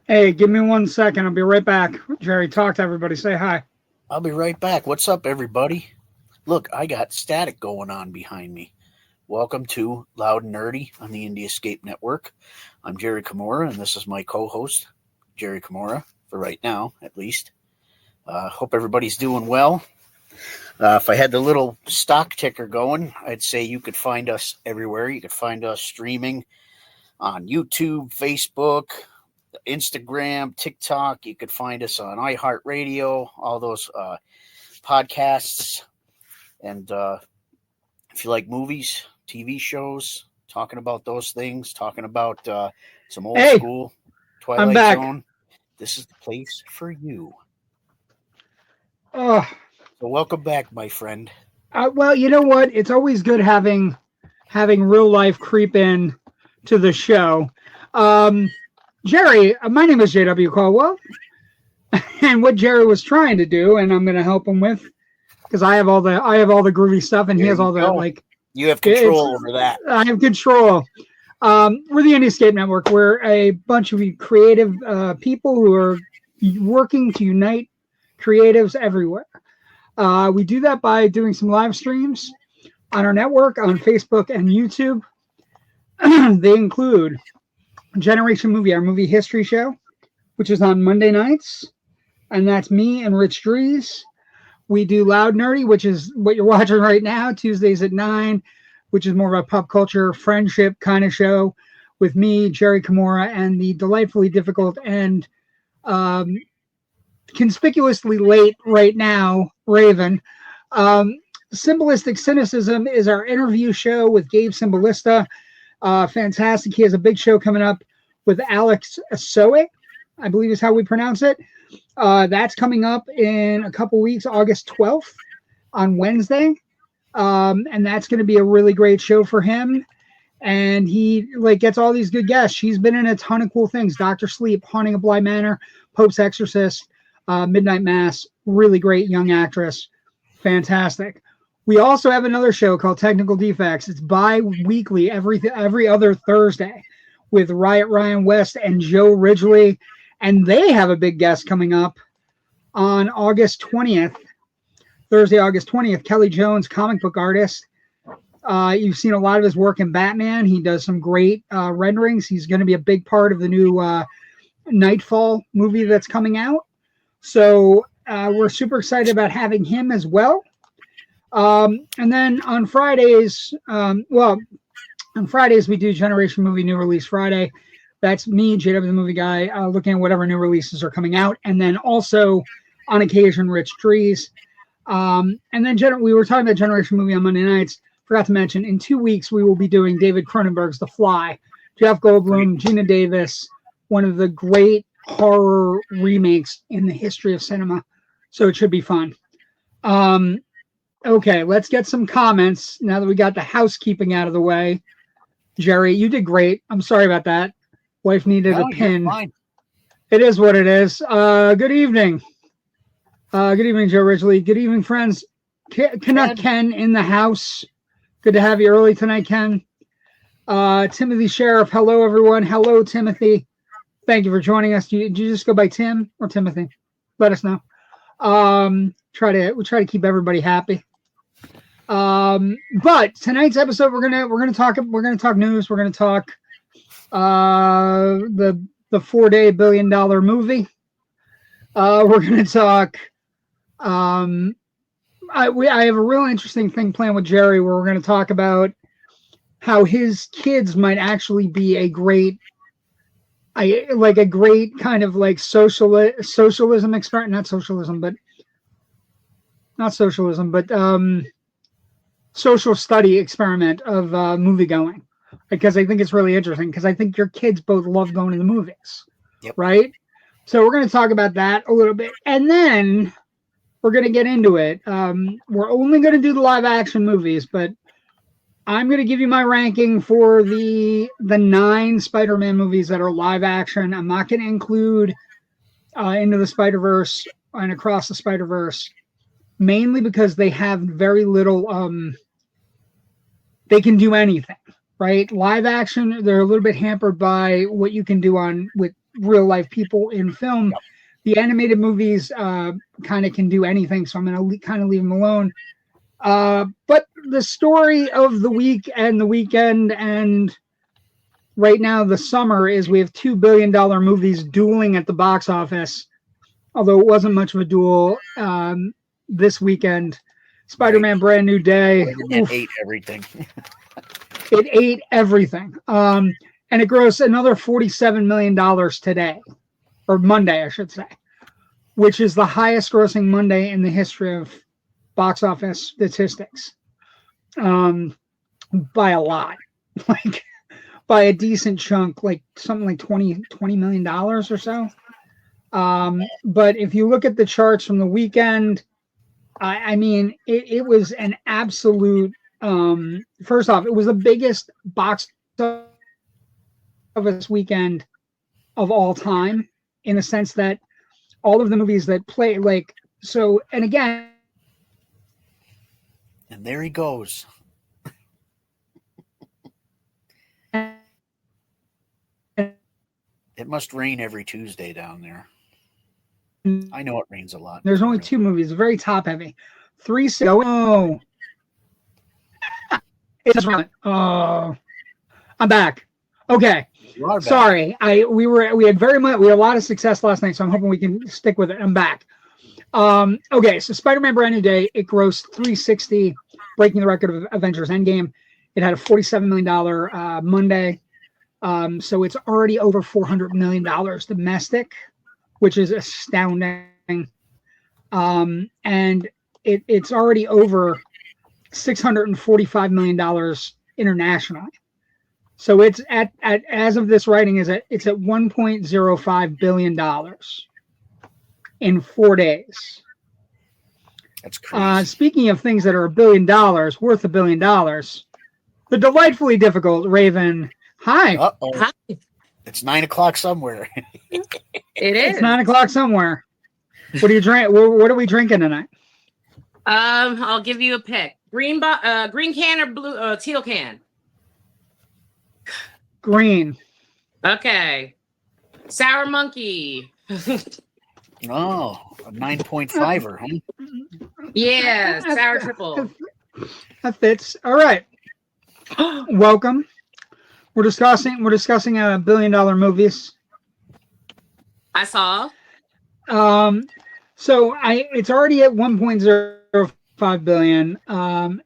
Hey, give me 1 second. I'll be right back. Jerry, talk to everybody. Say hi. I'll be right back. What's up, everybody? Look, I got static going on behind me. Welcome to Loud and Nerdy on the Indie Escape Network. I'm Jerry Kamora, and this is my co-host, Jerry Kamora, for right now, at least. Hope everybody's doing well. If I had the little stock ticker going, I'd say you could find us everywhere. You could find us streaming on YouTube, Facebook, Instagram, TikTok. You could find us on iHeartRadio, all those podcasts. And if you like movies, TV shows, talking about those things, talking about some old school Twilight Zone, this is the place for you. So welcome back, my friend. Well, you know what? It's always good having real life creep in to the show. Jerry, my name is JW Colwell, and what Jerry was trying to do, and I'm going to help him with, because I have all the groovy stuff, and he has all the You have control over that. I have control. We're the Indie Escape Network. We're a bunch of creative people who are working to unite creatives everywhere. We do that by doing some live streams on our network on Facebook and YouTube. They include Generation Movie, our movie history show, which is on Monday nights, and that's me and Rich Dries. We do Loud Nerdy, which is what you're watching right now, Tuesdays at 9, which is more of a pop culture friendship kind of show with me, Jerry Kamora, and the delightfully difficult and conspicuously late right now, Raven. Symbolistic Cynicism is our interview show with Gabe Symbolista. Fantastic. He has a big show coming up with Alex Soe, I believe is how we pronounce it. That's coming up in a couple weeks, August 12th on Wednesday. And that's going to be a really great show for him. And he gets all these good guests. She's been in a ton of cool things. Dr. Sleep, Haunting of Bly Manor, Pope's Exorcist, Midnight Mass. Really great young actress. Fantastic. We also have another show called Technical Defects. It's bi-weekly, every other Thursday, with Riot Ryan West and Joe Ridgely. And they have a big guest coming up on August 20th, Thursday, August 20th, Kelly Jones, comic book artist. You've seen a lot of his work in Batman. He does some great renderings. He's going to be a big part of the new Nightfall movie that's coming out. So we're super excited about having him as well. And then on Fridays, we do Generation Movie New Release Friday. That's me, JW the Movie Guy, looking at whatever new releases are coming out. And then also, on occasion, Rich Dries. And then we were talking about Generation Movie on Monday nights. Forgot to mention, in 2 weeks, we will be doing David Cronenberg's The Fly. Jeff Goldblum, Gina Davis, one of the great horror remakes in the history of cinema. So it should be fun. Okay, let's get some comments now that we got the housekeeping out of the way. Jerry, you did great. I'm sorry about that. Wife needed a pin. It is what it is. Good evening. Good evening, Joe Ridgely. Good evening, friends. Canuck Ken in the house. Good to have you early tonight, Ken. Timothy Sheriff. Hello, everyone. Hello, Timothy. Thank you for joining us. Did you just go by Tim or Timothy? Let us know. We try to keep everybody happy. But tonight's episode, we're gonna talk news. We're gonna talk the $4 billion movie. We're gonna talk. I have a real interesting thing planned with Jerry where we're gonna talk about how his kids might actually be a great kind of like socialism experiment, not socialism, but social study experiment of movie going, because I think it's really interesting, because I think your kids both love going to the movies. Yep. Right? So we're going to talk about that a little bit, and then we're going to get into it. We're only going to do the live action movies, but I'm going to give you my ranking for the 9 Spider-Man movies that are live action. I'm not going to include Into the Spider-Verse and Across the Spider-Verse, mainly because they have very little. They can do anything, right? Live action, they're a little bit hampered by what you can do with real life people in film. Yep. The animated movies kind of can do anything, so I'm going to kind of leave them alone. But the story of the week and the weekend and right now the summer is we have $2 billion movies dueling at the box office, although it wasn't much of a duel this weekend. Spider-Man Brand New Day. It ate everything. It ate everything. And it grossed another $47 million today, or Monday, I should say, which is the highest grossing Monday in the history of box office statistics, by a lot, like by a decent chunk, like something like $20 million or so. But if you look at the charts from the weekend, I mean, it was an absolute. First off, it was the biggest box office weekend of all time, in the sense that all of the movies that play, like, so, and again. And there he goes. It must rain every Tuesday down there. I know it rains a lot. There's only 2 movies, very top heavy. 3 oh. It's right. Oh, I'm back. Okay. Back. Sorry. We had a lot of success last night, so I'm hoping we can stick with it. I'm back. Okay, so Spider-Man Brand New Day, it grossed $360, breaking the record of Avengers Endgame. It had a $47 million Monday. So it's already over $400 million domestic, which is astounding. And it's already over $645 million internationally. So it's at as of this writing, it's at $1.05 billion in 4 days. That's crazy. Speaking of things that are $1 billion, worth $1 billion, the delightfully difficult Raven. Hi. Uh-oh. Hi. It's 9 o'clock somewhere. It It's is. 9 o'clock somewhere. What do you drink? What are we drinking tonight? I'll give you a pick. Green can or blue teal can? Green. Okay. Sour monkey. Oh, a 9.5er, huh? Yeah, sour triple. That fits. All right. Welcome. We're discussing $1 billion movies. I saw. So it's already at 1.05 billion.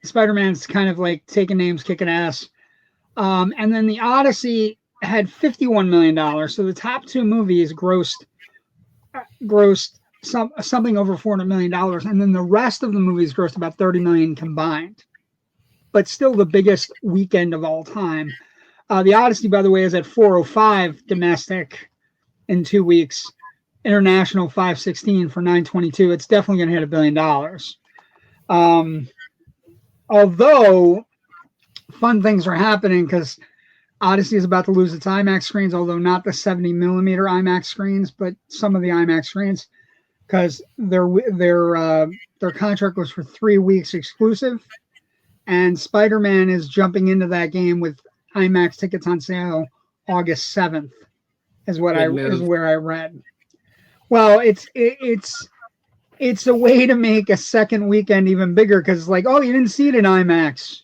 Spider-Man's kind of like taking names, kicking ass. And then the Odyssey had $51 million. So the top 2 movies grossed something over $400 million. And then the rest of the movies grossed about 30 million combined. But still the biggest weekend of all time. The Odyssey, by the way, is at 405 domestic in 2 weeks. International 516 for 922. It's definitely going to hit $1 billion. Although fun things are happening because Odyssey is about to lose its IMAX screens, although not the 70 millimeter IMAX screens, but some of the IMAX screens, because their contract was for 3 weeks exclusive, and Spider-Man is jumping into that game with IMAX tickets on sale August 7th, is where I read. Well, it's a way to make a second weekend even bigger because it's like, oh, you didn't see it in IMAX.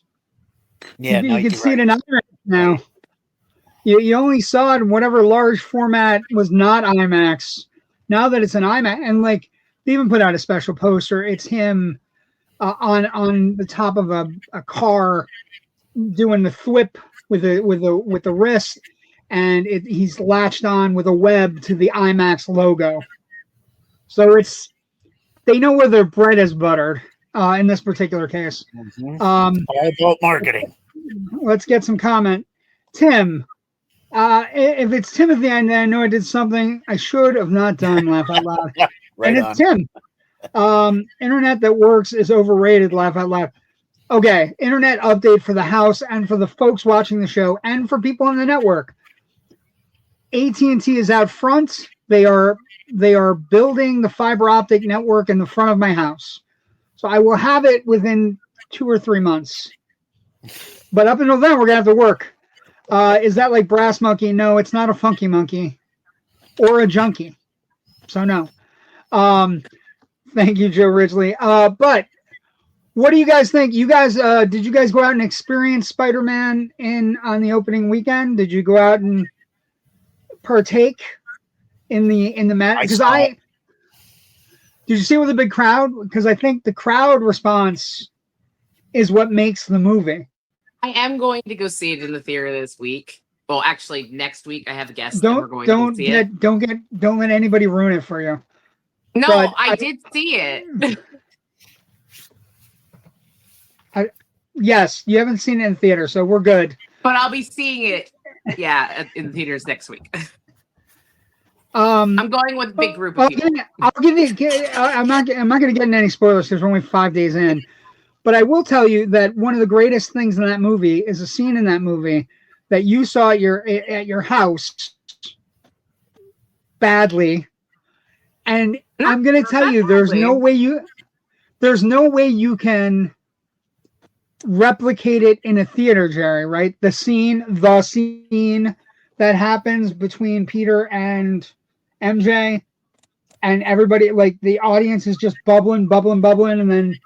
Yeah, you can see it in IMAX now. You only saw it in whatever large format was not IMAX. Now that it's an IMAX, and like they even put out a special poster. It's him on the top of a car doing the thwip with the wrist, and he's latched on with a web to the IMAX logo. So they know where their bread is buttered in this particular case. Mm-hmm. All about marketing. Let's get some comment. Tim, If it's Timothy, I know I did something I should have not done. Laugh out loud. Right and on. it's Tim. Internet that works is overrated. Laugh out loud. Okay, internet update for the house and for the folks watching the show and for people on the network. AT&T is out front. They are building the fiber optic network in the front of my house. So I will have it within 2 or 3 months. But up until then, we're gonna have to work. Is that like Brass Monkey? No, it's not a funky monkey or a junkie. So no. Thank you, Joe Ridgely. But what do you guys think? You guys, did you guys go out and experience Spider-Man on the opening weekend? Did you go out and partake in the match? Because did you see it with a big crowd? Because I think the crowd response is what makes the movie. I am going to go see it in the theater this week. Well, actually, next week I have a guest. We're going to go see it. Don't let anybody ruin it for you. No, I did see it. Yes, you haven't seen it in theater, so we're good. But I'll be seeing it, in the theaters next week. I'm going with a big group of people. I'm not going to get into any spoilers because we're only 5 days in. But I will tell you that one of the greatest things in that movie is a scene in that movie that you saw at your house badly, and I'm going to tell you, there's no way you can replicate it in a theater, Jerry. Right? The scene that happens between Peter and MJ, and everybody, like the audience is just bubbling, and then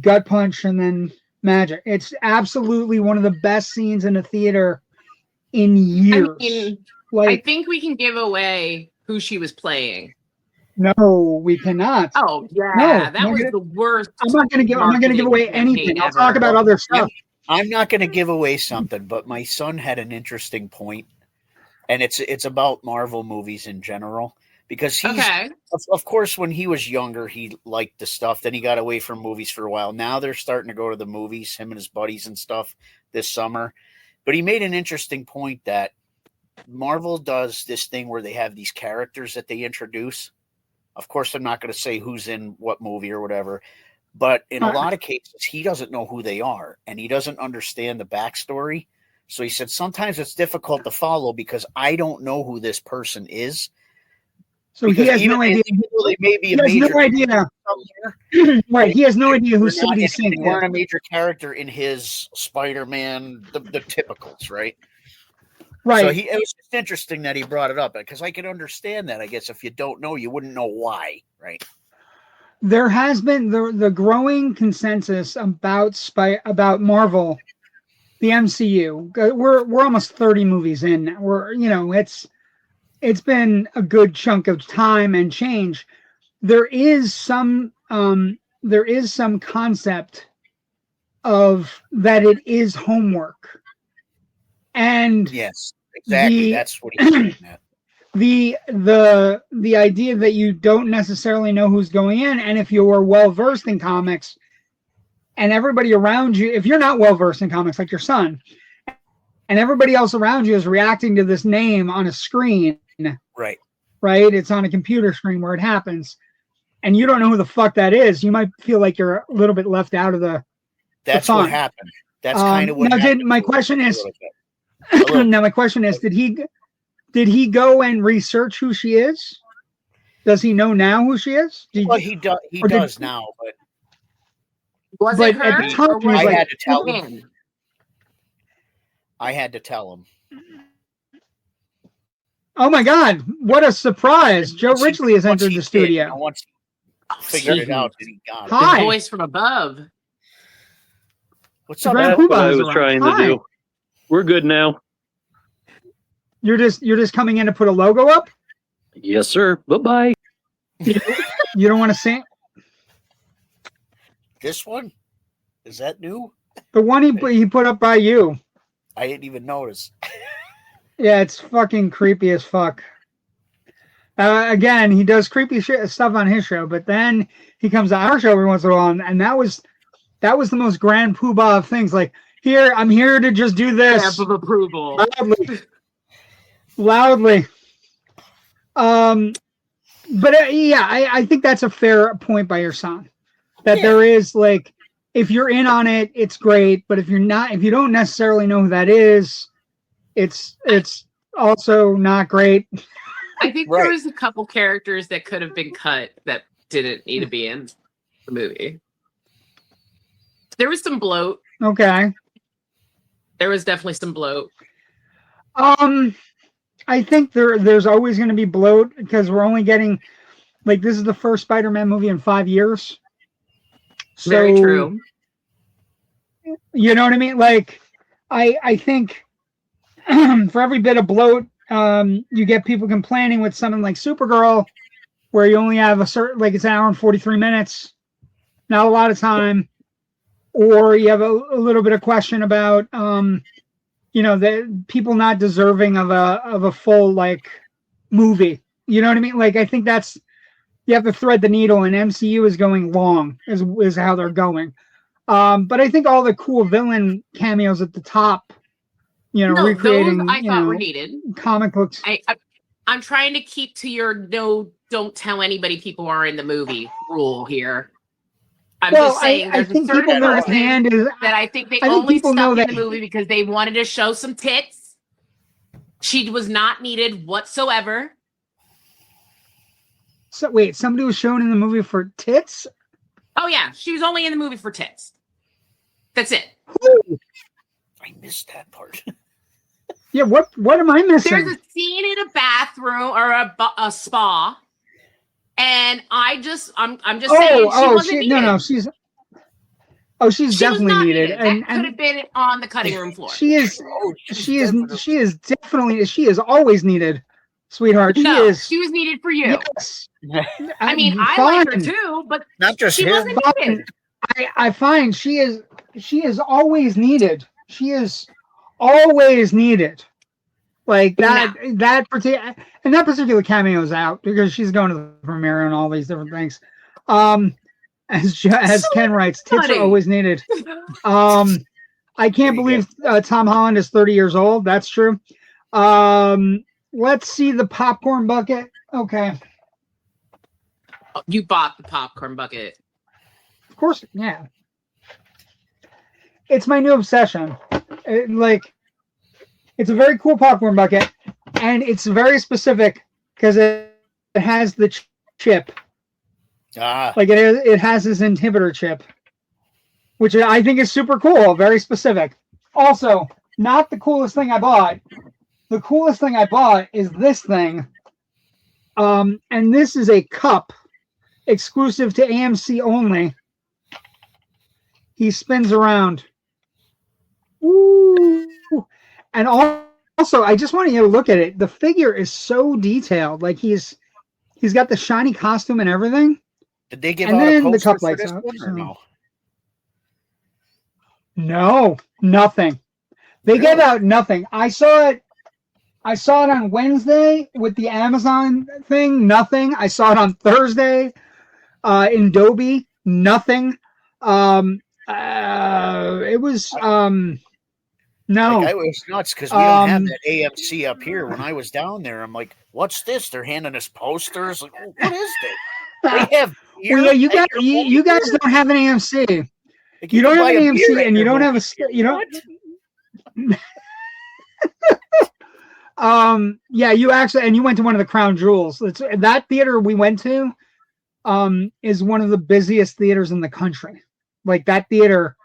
gut punch and then magic. It's absolutely one of the best scenes in a theater in years. I mean, I think we can give away who she was playing. No, we cannot. Oh yeah, that was the worst. I'm not going to give away anything. I'll talk about other stuff. I'm not going to give away something, but my son had an interesting point, and it's about Marvel movies in general. Because he's, of course, when he was younger, he liked the stuff. Then he got away from movies for a while. Now they're starting to go to the movies, him and his buddies and stuff this summer. But he made an interesting point that Marvel does this thing where they have these characters that they introduce. Of course, I'm not going to say who's in what movie or whatever. But in a lot of cases, he doesn't know who they are, and he doesn't understand the backstory. So he said, sometimes it's difficult to follow because I don't know who this person is. So because he has no idea. He has no idea. Right. He has no idea who Cindy Sink is. They weren't a major character in his Spider-Man, the typicals, right? Right. So it was just interesting that he brought it up because I could understand that. I guess if you don't know, you wouldn't know why, right? There has been the growing consensus about Marvel, the MCU. We're almost 30 movies in. It's been a good chunk of time and change. There is some concept of that it is homework. And yes, exactly. That's what he's saying. The idea that you don't necessarily know who's going in, and if you are well versed in comics, and everybody around you, if you're not well versed in comics, like your son, and everybody else around you is reacting to this name on a screen. Right. It's on a computer screen where it happens, and you don't know who the fuck that is. You might feel like you're a little bit left out of the. That's what happened. That's kind of what. My question is, did he go and research who she is? Does he know now who she is? He does now, but was it her? At the time, I had to tell him. I had to tell him. Oh my God! What a surprise! Joe Ridgely has entered the studio. Once he figured it out, that he got it. Hi, voice from above. What's up? That's what I was trying to do. We're good now. You're just coming in to put a logo up? Yes, sir. Bye-bye. You don't want to sing? This one? Is that new? The one he put up by you. I didn't even notice. Yeah, it's fucking creepy as fuck. Again, he does creepy stuff on his show, but then he comes to our show every once in a while, and that was the most grand poobah of things. Like, I'm here to just do this. Stamp of approval. loudly. But I think that's a fair point by your son. That there is like, if you're in on it, it's great. But if you're not, if you don't necessarily know who that is, it's also not great. I think there was a couple characters that could have been cut that didn't need to be in the movie. There was some bloat. Okay. There was definitely some bloat. I think there's always going to be bloat because we're only getting, like, this is the first Spider-Man movie in 5 years. So, very true. You know what I mean? Like, I think for every bit of bloat, you get people complaining with something like Supergirl, where you only have a certain, like, it's an hour and 43 minutes, not a lot of time, or you have a little bit of question about, the people not deserving of a full, like, movie. You know what I mean? Like, I think you have to thread the needle, and MCU is going long, is how they're going. But I think all the cool villain cameos at the top, recreating, those I thought were needed. Comic books. I'm trying to keep to your don't tell anybody people are in the movie rule here. I'm just saying there's a certain person that I think they only stuck in the movie because they wanted to show some tits. She was not needed whatsoever. So wait, somebody was shown in the movie for tits? Oh yeah, she was only in the movie for tits. That's it. Ooh. I missed that part. Yeah, what am I missing? There's a scene in a bathroom or a spa, and I'm just saying she wasn't needed. She's definitely needed. And could have been on the cutting room floor. She is always needed, sweetheart. She was needed for you. Yes. I mean, I like her too, but not just she wasn't needed. I find she is always needed. She is always needed. Like that particular cameo is out because she's going to the premiere and all these different things. As Ken writes, tits are always needed. I can't believe Tom Holland is 30 years old. That's true. Let's see the popcorn bucket. Okay. You bought the popcorn bucket. Of course, yeah. It's my new obsession. It's a very cool popcorn bucket, and it's very specific because it has the chip. Like it has this inhibitor chip, which I think is super cool. Very specific. Also, not the coolest thing I bought. The coolest thing I bought is this thing. And this is a cup exclusive to AMC only. He spins around. Ooh. And also, I just want you to look at it. The figure is so detailed. Like he's got the shiny costume and everything. Did they give out a poster the cup for lights this out, one or no? No, nothing. They gave out nothing. I saw it on Wednesday with the Amazon thing. Nothing. I saw it on Thursday in Dolby. Nothing. It was no. Like, I was nuts because we don't have that AMC up here. When I was down there, I'm like, "What's this?" They're handing us posters. Like, oh, what is this? They have. Well, yeah, you guys don't have an AMC. Like, you don't have an AMC, and you don't have you don't. Yeah, you actually, and you went to one of the Crown Jewels. That theater we went to, is one of the busiest theaters in the country. Like that theater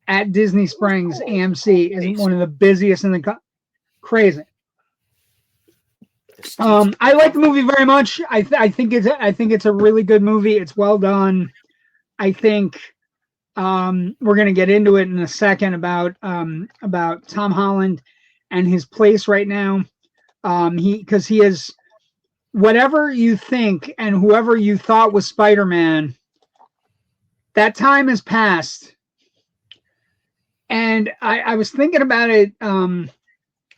at Disney Springs AMC is one of the busiest in the country. Crazy. I like the movie very much. I think it's a really good movie. It's well done. I think we're gonna get into it in a second about Tom Holland and his place right now. He is whatever you think and whoever you thought was Spider-Man, that time has passed. And I was thinking about it.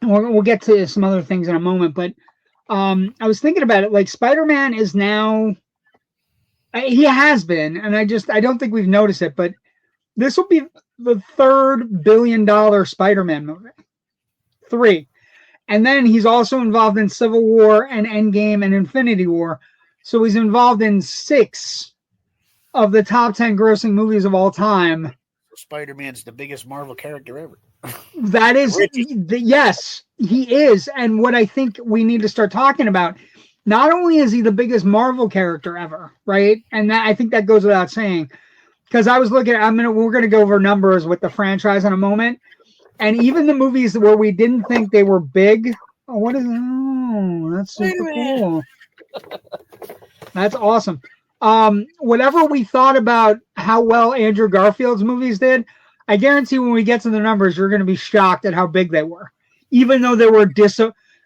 We'll get to some other things in a moment, but I was thinking about it. Like Spider-Man is now, he has been, and I don't think we've noticed it, but this will be the $3 billion Spider-Man movie. 3. And then he's also involved in Civil War and Endgame and Infinity War. So he's involved in 6 of the top 10 grossing movies of all time. Spider-Man's the biggest Marvel character ever. That is, yes, he is. And what I think we need to start talking about, not only is he the biggest Marvel character ever, right? And that, I think that goes without saying, because I was looking, we're going to go over numbers with the franchise in a moment. And even the movies where we didn't think they were big. Oh, what is, oh, that's super cool. That's awesome. Whatever we thought about how well Andrew Garfield's movies did, I guarantee when we get to the numbers, you're going to be shocked at how big they were. Even though they were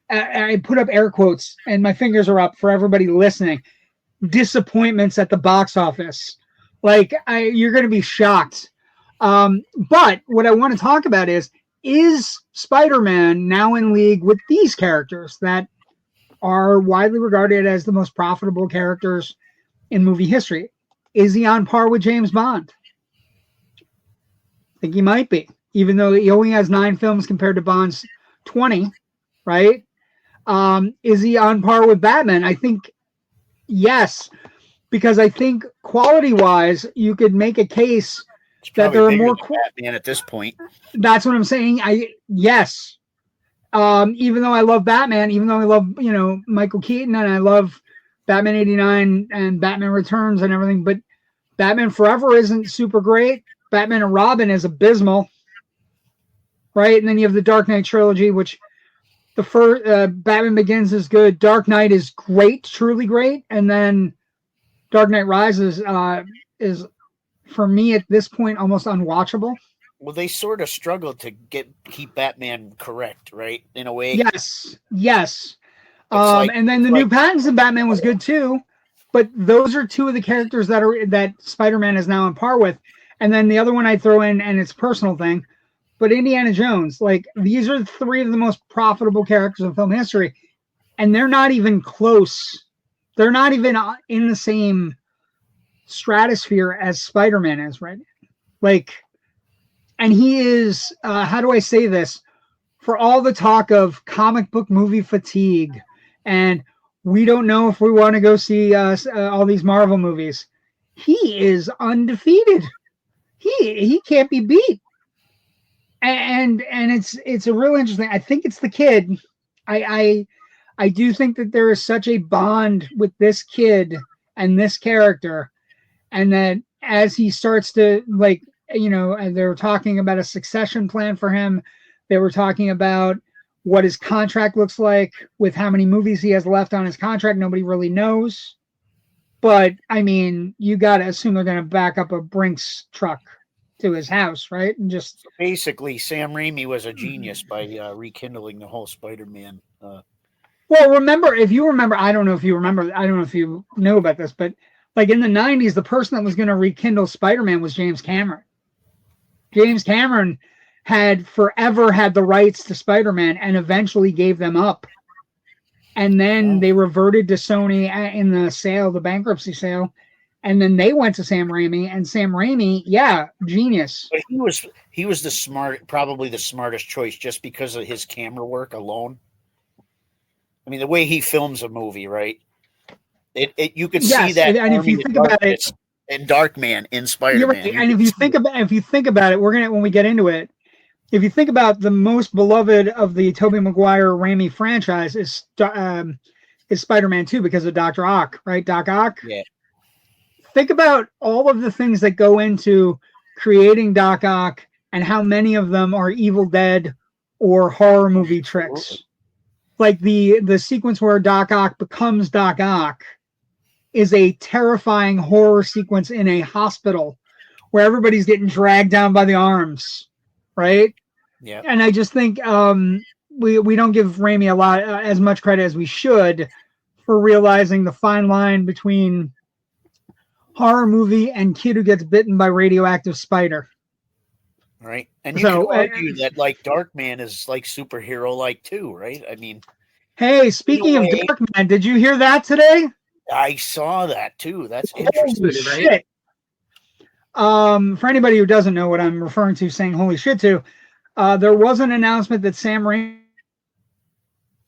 I put up air quotes and my fingers are up for everybody listening. Disappointments at the box office. Like, you're going to be shocked. But what I want to talk about is Spider-Man now in league with these characters that are widely regarded as the most profitable characters in movie history? Is he on par with James Bond? I think he might be, even though he only has 9 films compared to Bond's 20, right? Is he on par with Batman? I think yes, because I think quality-wise, you could make a case that there are more Batman at this point. That's what I'm saying. Yes. Even though I love Batman, even though I love, Michael Keaton, and I love Batman 89 and Batman Returns and everything, but Batman Forever isn't super great. Batman and Robin is abysmal, right? And then you have the Dark Knight trilogy, which the first Batman Begins is good. Dark Knight is great, truly great, and then Dark Knight Rises is, for me at this point, almost unwatchable. Well, they sort of struggled to keep Batman correct, right? In a way. Yes. And then the new Pattinson Batman was good too, but those are 2 of the characters that Spider-Man is now on par with. And then the other one I throw in, and it's a personal thing, but Indiana Jones, like, these are 3 of the most profitable characters in film history, and they're not even close. They're not even in the same stratosphere as Spider-Man is right now. Like, and he is, how do I say this? For all the talk of comic book movie fatigue, and we don't know if we want to go see all these Marvel movies, he is undefeated. He can't be beat. And it's a real interesting. I think it's the kid. I do think that there is such a bond with this kid and this character, and that as he starts to, like, and they were talking about a succession plan for him. They were talking about what his contract looks like with how many movies he has left on his contract. Nobody really knows. But, I mean, you got to assume they're going to back up a Brinks truck to his house, right? And just basically, Sam Raimi was a genius by rekindling the whole Spider-Man. Well, if you remember, I don't know if you know about this, but like in the 90s, the person that was going to rekindle Spider-Man was James Cameron. James Cameron had forever had the rights to Spider-Man and eventually gave them up. And then they reverted to Sony in the bankruptcy sale. And then they went to Sam Raimi, and Sam Raimi, genius. But he was probably the smartest choice just because of his camera work alone. I mean, the way he films a movie, right? You could see that. And if you think about it, in Darkman, in Spider-Man. Right. And if you think about it, when we get into it, if you think about the most beloved of the Tobey Maguire Raimi franchise is Spider-Man 2 because of Dr. Ock, right? Doc Ock. Yeah. Think about all of the things that go into creating Doc Ock and how many of them are Evil Dead or horror movie tricks. Like the sequence where Doc Ock becomes Doc Ock is a terrifying horror sequence in a hospital where everybody's getting dragged down by the arms, right? Yeah. And I just think we don't give Raimi as much credit as we should for realizing the fine line between horror movie and kid who gets bitten by radioactive spider. Right. And you can argue that like Darkman is like superhero like too, right? I mean, hey, speaking of Darkman, did you hear that today? I saw that too. That's interesting. Holy shit. For anybody who doesn't know what I'm referring to saying holy shit to, there was an announcement that Sam Raimi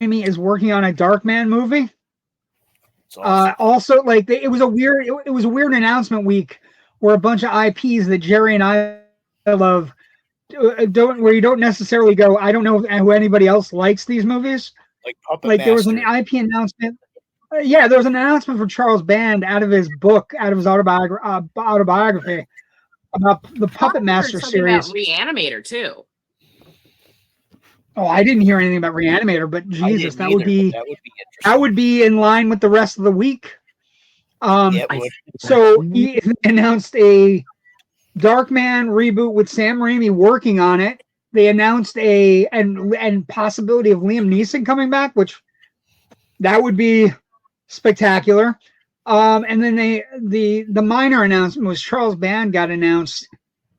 Raimi is working on a Darkman movie. Awesome. Also, like it was a weird announcement week where a bunch of IPs that Jerry and I love where you don't necessarily go, I don't know who anybody else likes these movies. Like Puppet Master. There was an IP announcement. There was an announcement for Charles Band out of his autobiography about the Puppet Master series. About Reanimator too. Oh, I didn't hear anything about Reanimator, but Jesus, that would be in line with the rest of the week. So he announced a Darkman reboot with Sam Raimi working on it. They announced and possibility of Liam Neeson coming back, which that would be spectacular. And then the minor announcement was Charles Band got announced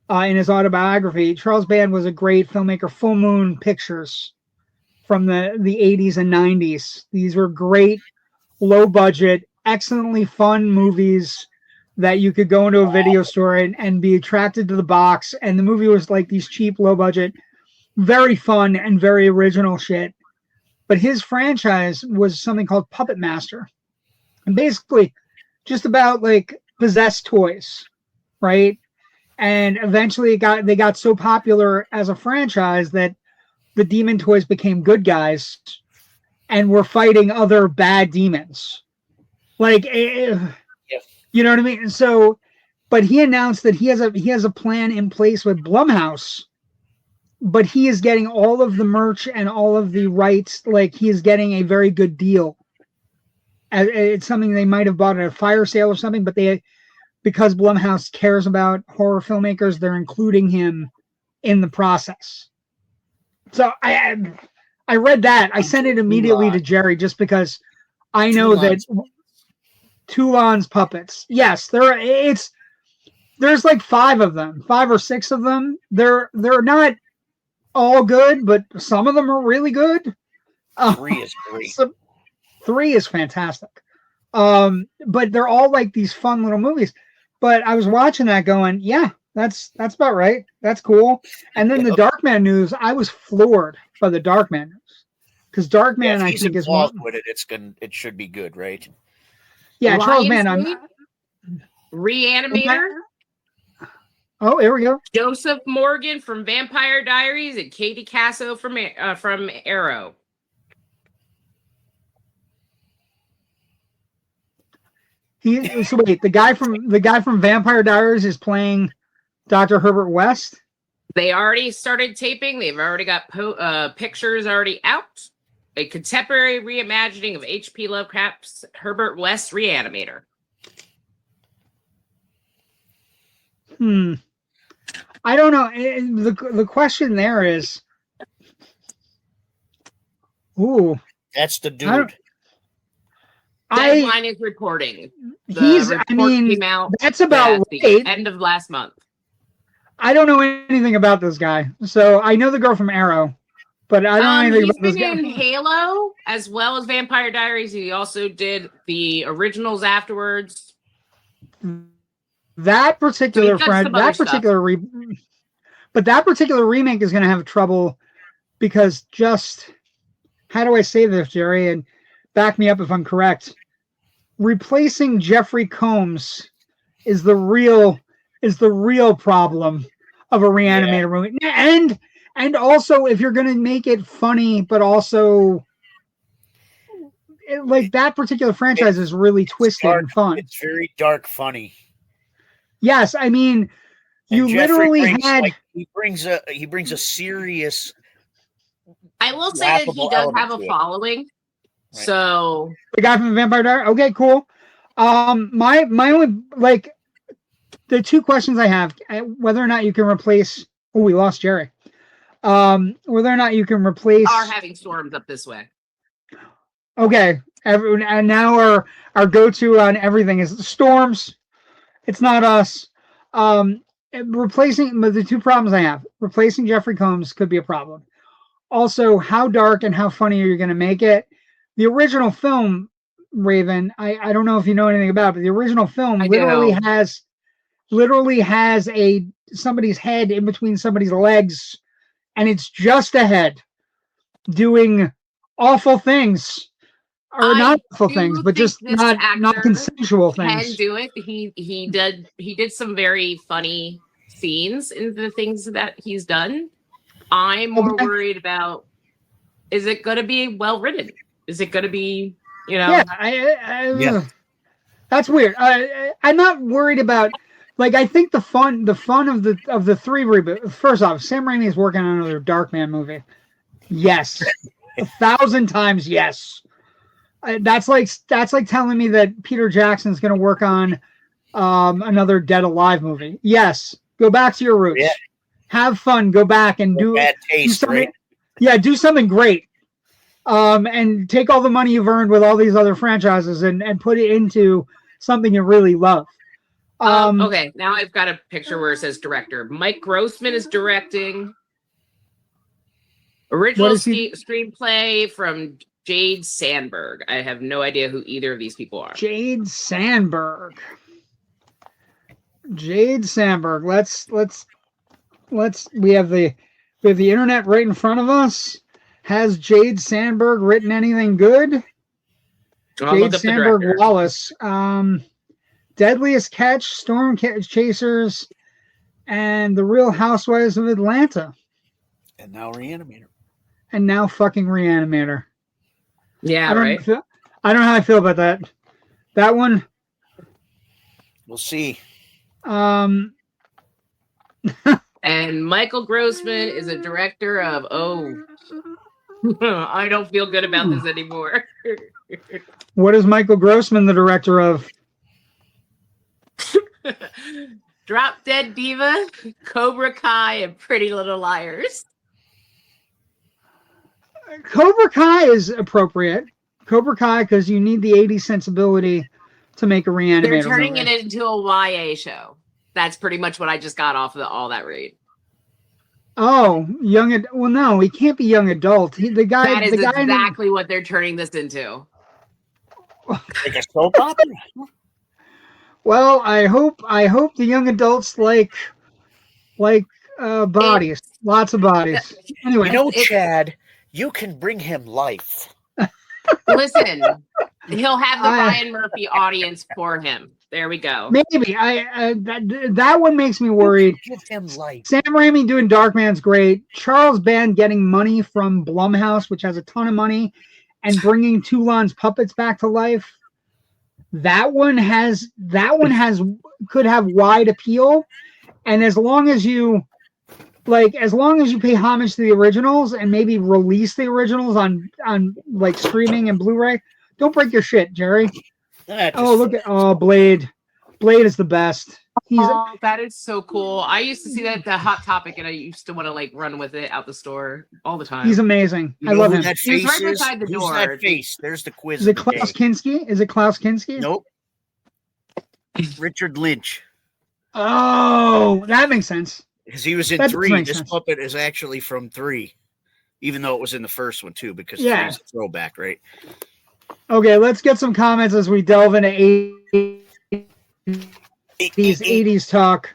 in his autobiography. Charles Band was a great filmmaker, Full Moon Pictures from the 80s and 90s. These were great, low budget, excellently fun movies that you could go into a video store and be attracted to the box. And the movie was like these cheap, low budget, very fun and very original shit. But his franchise was something called Puppet Master. And basically just about like possessed toys, right? And eventually they got so popular as a franchise that the demon toys became good guys and were fighting other bad demons. Like, you know what I mean? So, but he announced that he has a plan in place with Blumhouse, but he is getting all of the merch and all of the rights. Like, he is getting a very good deal. It's something they might have bought at a fire sale or something, but because Blumhouse cares about horror filmmakers, they're including him in the process. So I read that. I sent it immediately to Jerry just because I know that Toulon's puppets. Yes, there's like 5 of them, 5 or 6 of them. They're not all good, but some of them are really good. 3 is great. So 3 is fantastic. But they're all like these fun little movies. But I was watching that going, yeah, that's about right. That's cool. And then the Darkman news, I was floored by the Darkman news. Because Darkman, I think, is involved with it. It should be good, right? Yeah, Charles Band. Reanimator. Oh, here we go. Joseph Morgan from Vampire Diaries and Katie Casso from Arrow. So wait, the guy from Vampire Diaries is playing Dr. Herbert West. They already started taping. They've already got pictures already out. A contemporary reimagining of H.P. Lovecraft's Herbert West Reanimator. I don't know. The question there is, that's the dude. Deadline is reporting. Came out that's about the end of last month. I don't know anything about this guy. So I know the girl from Arrow, but I don't know anything about this guy. He's been in Halo as well as Vampire Diaries. He also did the originals afterwards. That particular remake is going to have trouble because how do I say this, Jerry? And back me up if I'm correct. Replacing Jeffrey Combs is the real problem of a Reanimator movie. And also if you're going to make it funny, but also like that particular franchise is really twisted and fun. It's very dark, funny. Yes, I mean, you literally he brings a serious. I will say that he does have a following. Right. So the guy from Vampire Diaries. Okay, cool. My only the 2 questions I have: whether or not you can replace. Oh, we lost Jerry. Whether or not you can replace. Are having storms up this way. Okay, and now our go-to on everything is storms. It's not us. Replacing, but the 2 problems I have: replacing Jeffrey Combs could be a problem. Also, how dark and how funny are you going to make it? The original film, Raven, I don't know if you know anything about it, but the original film literally has somebody's head in between somebody's legs, and it's just a head doing awful things. Or not awful things, but just not consensual things. Can do it. He did some very funny scenes in the things that he's done. I'm more worried about, is it going to be well written? Is it going to be, Yeah, that's weird. I'm not worried about, like, I think the fun of the three reboot. First off, Sam Raimi is working on another Darkman movie. Yes, 1,000 times yes. That's like telling me that Peter Jackson's going to work on another Dead Alive movie. Yes, go back to your roots. Yeah. Have fun. Go back and do something. Right? Yeah, do something great. And take all the money you've earned with all these other franchises and put it into something you really love. Okay, now I've got a picture where it says director. Mike Grossman is directing. Original screenplay from Jade Sandberg. I have no idea who either of these people are. Jade Sandberg. Let's we have the internet right in front of us. Has Jade Sandberg written anything good? Jade Sandberg Wallace. Deadliest Catch, Storm Chasers, and The Real Housewives of Atlanta. And now Reanimator. And now fucking Reanimator. Yeah, I don't know how I feel about that. That one. We'll see. And Michael Grossman is a director of I don't feel good about this anymore. What is Michael Grossman the director of? Drop Dead Diva, Cobra Kai, and Pretty Little Liars. Cobra Kai is appropriate. Cobra Kai, because you need the 80s sensibility to make a Reanimator. They're turning it into a YA show. That's pretty much what I just got off of all that read. Oh, well, no, he can't be young adult. That is exactly what they're turning this into. Like a soap opera? Well, I hope the young adults like bodies, lots of bodies. Anyway, Chad, you can bring him life. Listen, he'll have the Ryan Murphy audience for him. There we go. Maybe that one makes me worried. Give him life. Sam Raimi doing Darkman's great. Charles Band getting money from Blumhouse, which has a ton of money, and bringing Toulon's puppets back to life. That one could have wide appeal, and as long as you pay homage to the originals and maybe release the originals on like streaming and Blu-ray, don't break your shit, Jerry. Blade is the best. That is so cool. I used to see that at the Hot Topic, and I used to want to like run with it out the store all the time. He's amazing. I love him. He's right beside the door. That face? There's the quiz. Is it Klaus Kinski? Nope. Richard Lynch. Oh, that makes sense. Because he was in 3. This puppet is actually from 3, even though it was in the first one too. Because 3 is a throwback, right? Okay, let's get some comments as we delve into 80s talk.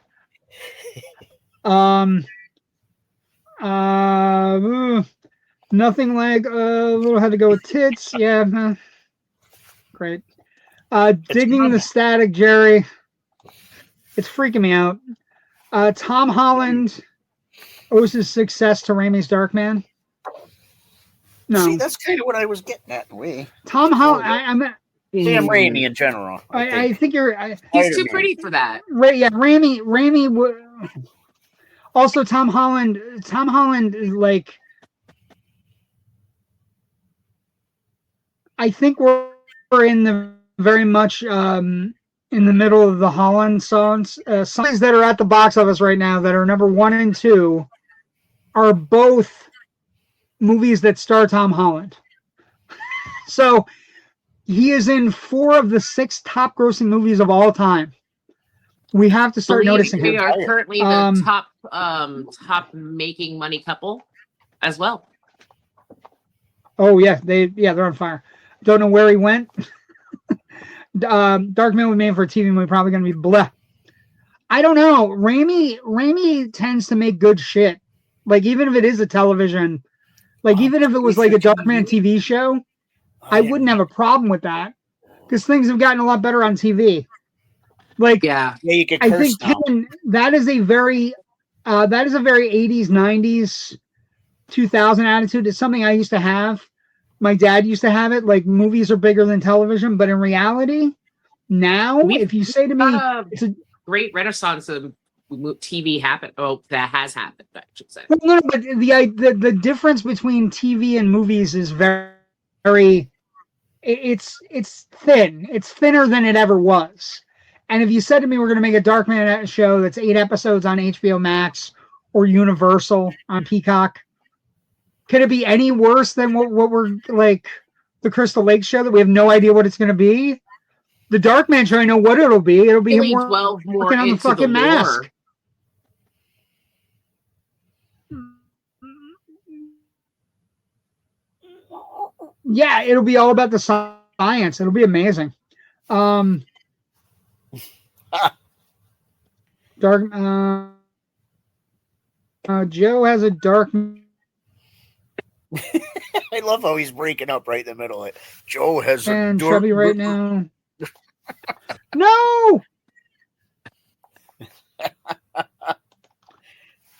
Nothing like little had to go with tits. Yeah, great. Digging the static, Jerry. It's freaking me out. Tom Holland owes his success to Raimi's Darkman. No, see, that's kind of what I was getting at. Tom Holland. Sam Raimi in general. I think you're. He's too pretty for that. Yeah, Raimi. Also, Tom Holland is like. I think we're in the very much in the middle of the Holland songs. Songs that are at the box office right now that are number 1 and 2 are both movies that star Tom Holland. So he is in 4 of the 6 top grossing movies of all time. We have to start noticing him. They are currently the top making money couple as well. Oh yeah, they're on fire. Don't know where he went. Darkman was made for a TV movie, probably going to be blah. I don't know. Raimi tends to make good shit. Like even if it is a television, Like, even if it was like a Darkman TV show, I wouldn't have a problem with that because things have gotten a lot better on TV. Like, you can I think Kevin, that is a very 80s, 90s, 2000 attitude. It's something I used to have. My dad used to have it. Like, movies are bigger than television, but in reality, now, if you say to me, it's a great renaissance of TV happen. Oh, that has happened, I should say. No, but the difference between TV and movies is very it's thin. It's thinner than it ever was. And if you said to me we're going to make a Darkman show that's 8 episodes on HBO Max or Universal on Peacock, could it be any worse than what we're like the Crystal Lake show that we have no idea what it's going to be? The Darkman show, I know what it'll be. It'll be him working on the fucking mask. Yeah, it'll be all about the science. It'll be amazing. Dark. Joe has a dark. I love how he's breaking up right in the middle of it. Joe has a dark. Chubby right now. No.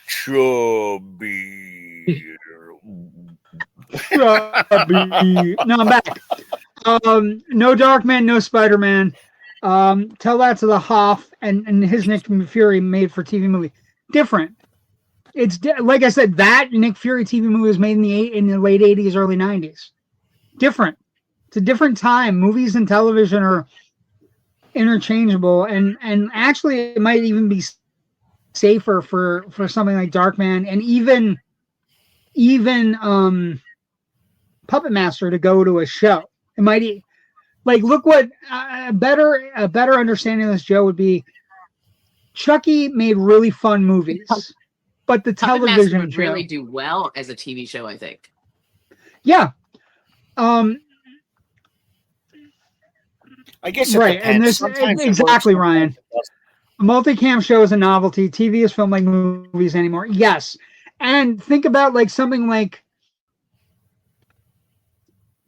Chubby. No, I'm back. No Darkman, no Spider-Man. Tell that to the Hoff and his Nick Fury made for TV movie. Different. It's like I said, that Nick Fury TV movie was made in the late 80s, early 90s. Different. It's a different time. Movies and television are interchangeable, and actually it might even be safer for something like Darkman and even Puppet Master to go to a show. It might like look what a better understanding of this, Joe, would be Chucky made really fun movies, but the television would really do well as a TV show, I think. Yeah. I guess right, and this exactly, Ryan. A multicam show is a novelty. TV is filmed like movies anymore. Yes, and think about like something like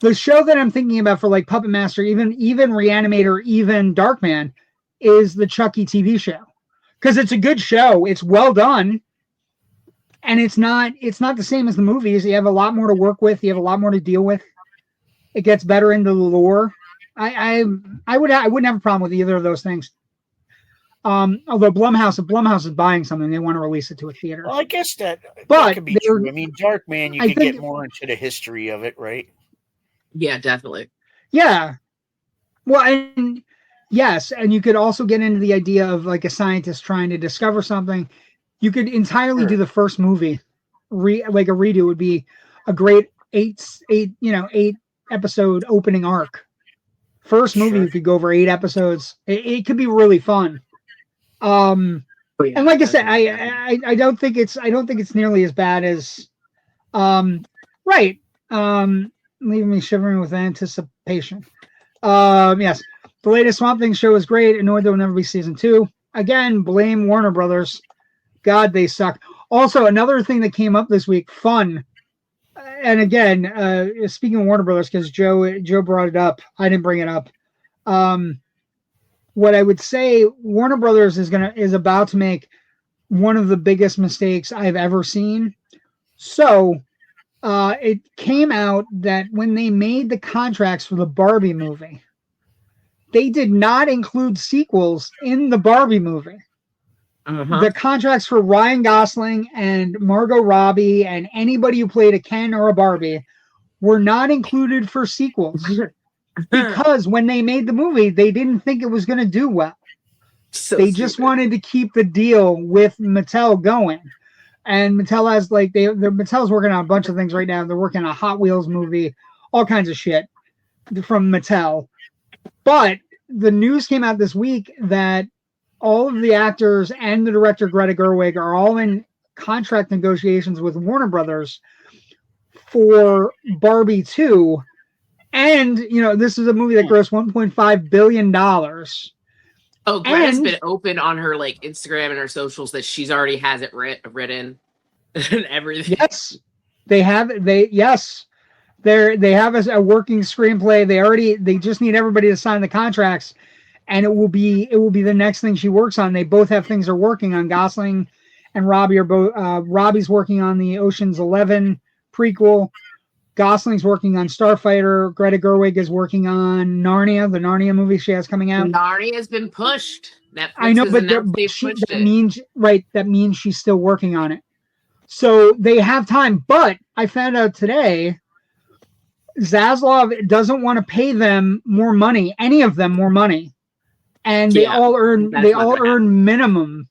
the show that I'm thinking about for like Puppet Master, even Reanimator, even Darkman, is the Chucky TV show because it's a good show. It's well done, and it's not the same as the movies. You have a lot more to work with. You have a lot more to deal with. It gets better into the lore. I wouldn't have a problem with either of those things. Although Blumhouse is buying something, they want to release it to a theater. Well, I guess that could be true. I mean, Darkman, you can get more into the history of it, right? Yeah, definitely. Yeah. Well, and yes, and you could also get into the idea of like a scientist trying to discover something. You could entirely do the first movie, like a redo would be a great eight episode opening arc. First movie, you could go over 8 episodes. It could be really fun. And like I said, I don't think it's nearly as bad as right. Leaving me shivering with anticipation. Yes, the latest Swamp Thing show is great. Annoyed there will never be season 2. Again, blame Warner Brothers. God, they suck. Also, another thing that came up this week, fun. And again, speaking of Warner Brothers, because Joe brought it up, I didn't bring it up. What I would say, Warner Brothers is about to make one of the biggest mistakes I've ever seen. So, it came out that when they made the contracts for the Barbie movie, they did not include sequels in the Barbie movie. The contracts for Ryan Gosling and Margot Robbie and anybody who played a Ken or a Barbie were not included for sequels because when they made the movie, they didn't think it was going to do well. They just wanted to keep the deal with Mattel going. And Mattel has Mattel's working on a bunch of things right now. They're working on a Hot Wheels movie, all kinds of shit from Mattel. But the news came out this week that all of the actors and the director Greta Gerwig are all in contract negotiations with Warner Brothers for Barbie 2. And, this is a movie that grossed $1.5 billion. Oh, Greta's been open on her Instagram and her socials that she's already has it written and everything. They have they have a working screenplay. They just need everybody to sign the contracts, and it will be the next thing she works on. They both have things they're working on. Gosling and Robbie are both. Robbie's working on the Ocean's 11 prequel. Gosling's working on Starfighter. Greta Gerwig is working on Narnia, the Narnia movie she has coming out. Narnia has been pushed. Netflix I know, but that means she's still working on it. So they have time. But I found out today, Zaslav doesn't want to pay them more money, any of them more money, and they all earn minimum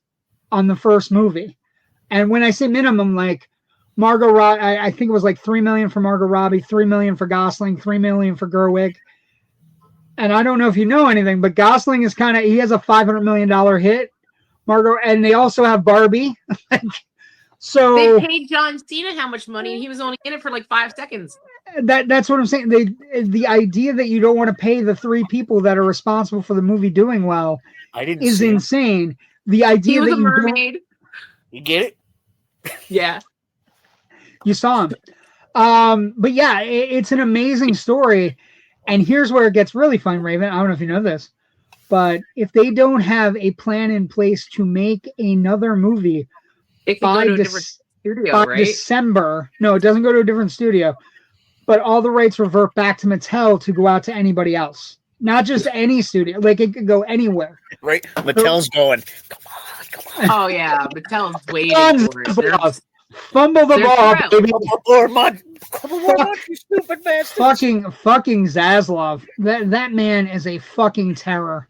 on the first movie. And when I say minimum, like Margot Robbie, I think it was like $3 million for Margot Robbie, $3 million for Gosling, $3 million for Gerwig. And I don't know if you know anything, but Gosling is he has a $500 million hit. Margot, and they also have Barbie. So they paid John Cena how much money, and he was only in it for like 5 seconds. That's what I'm saying. The idea that you don't want to pay the 3 people that are responsible for the movie doing well is insane. The idea he was that a mermaid. You get it? Yeah. You saw him. But yeah, it's an amazing story. And here's where it gets really fun, Raven. I don't know if you know this, but if they don't have a plan in place to make another movie by December, no, it doesn't go to a different studio, but all the rights revert back to Mattel to go out to anybody else. Not just any studio. Like, it could go anywhere. Right? Mattel's going, come on. Oh, yeah. Mattel's waiting for it. Fumble the ball, baby. You stupid bastard. Fucking Zaslav. That man is a fucking terror.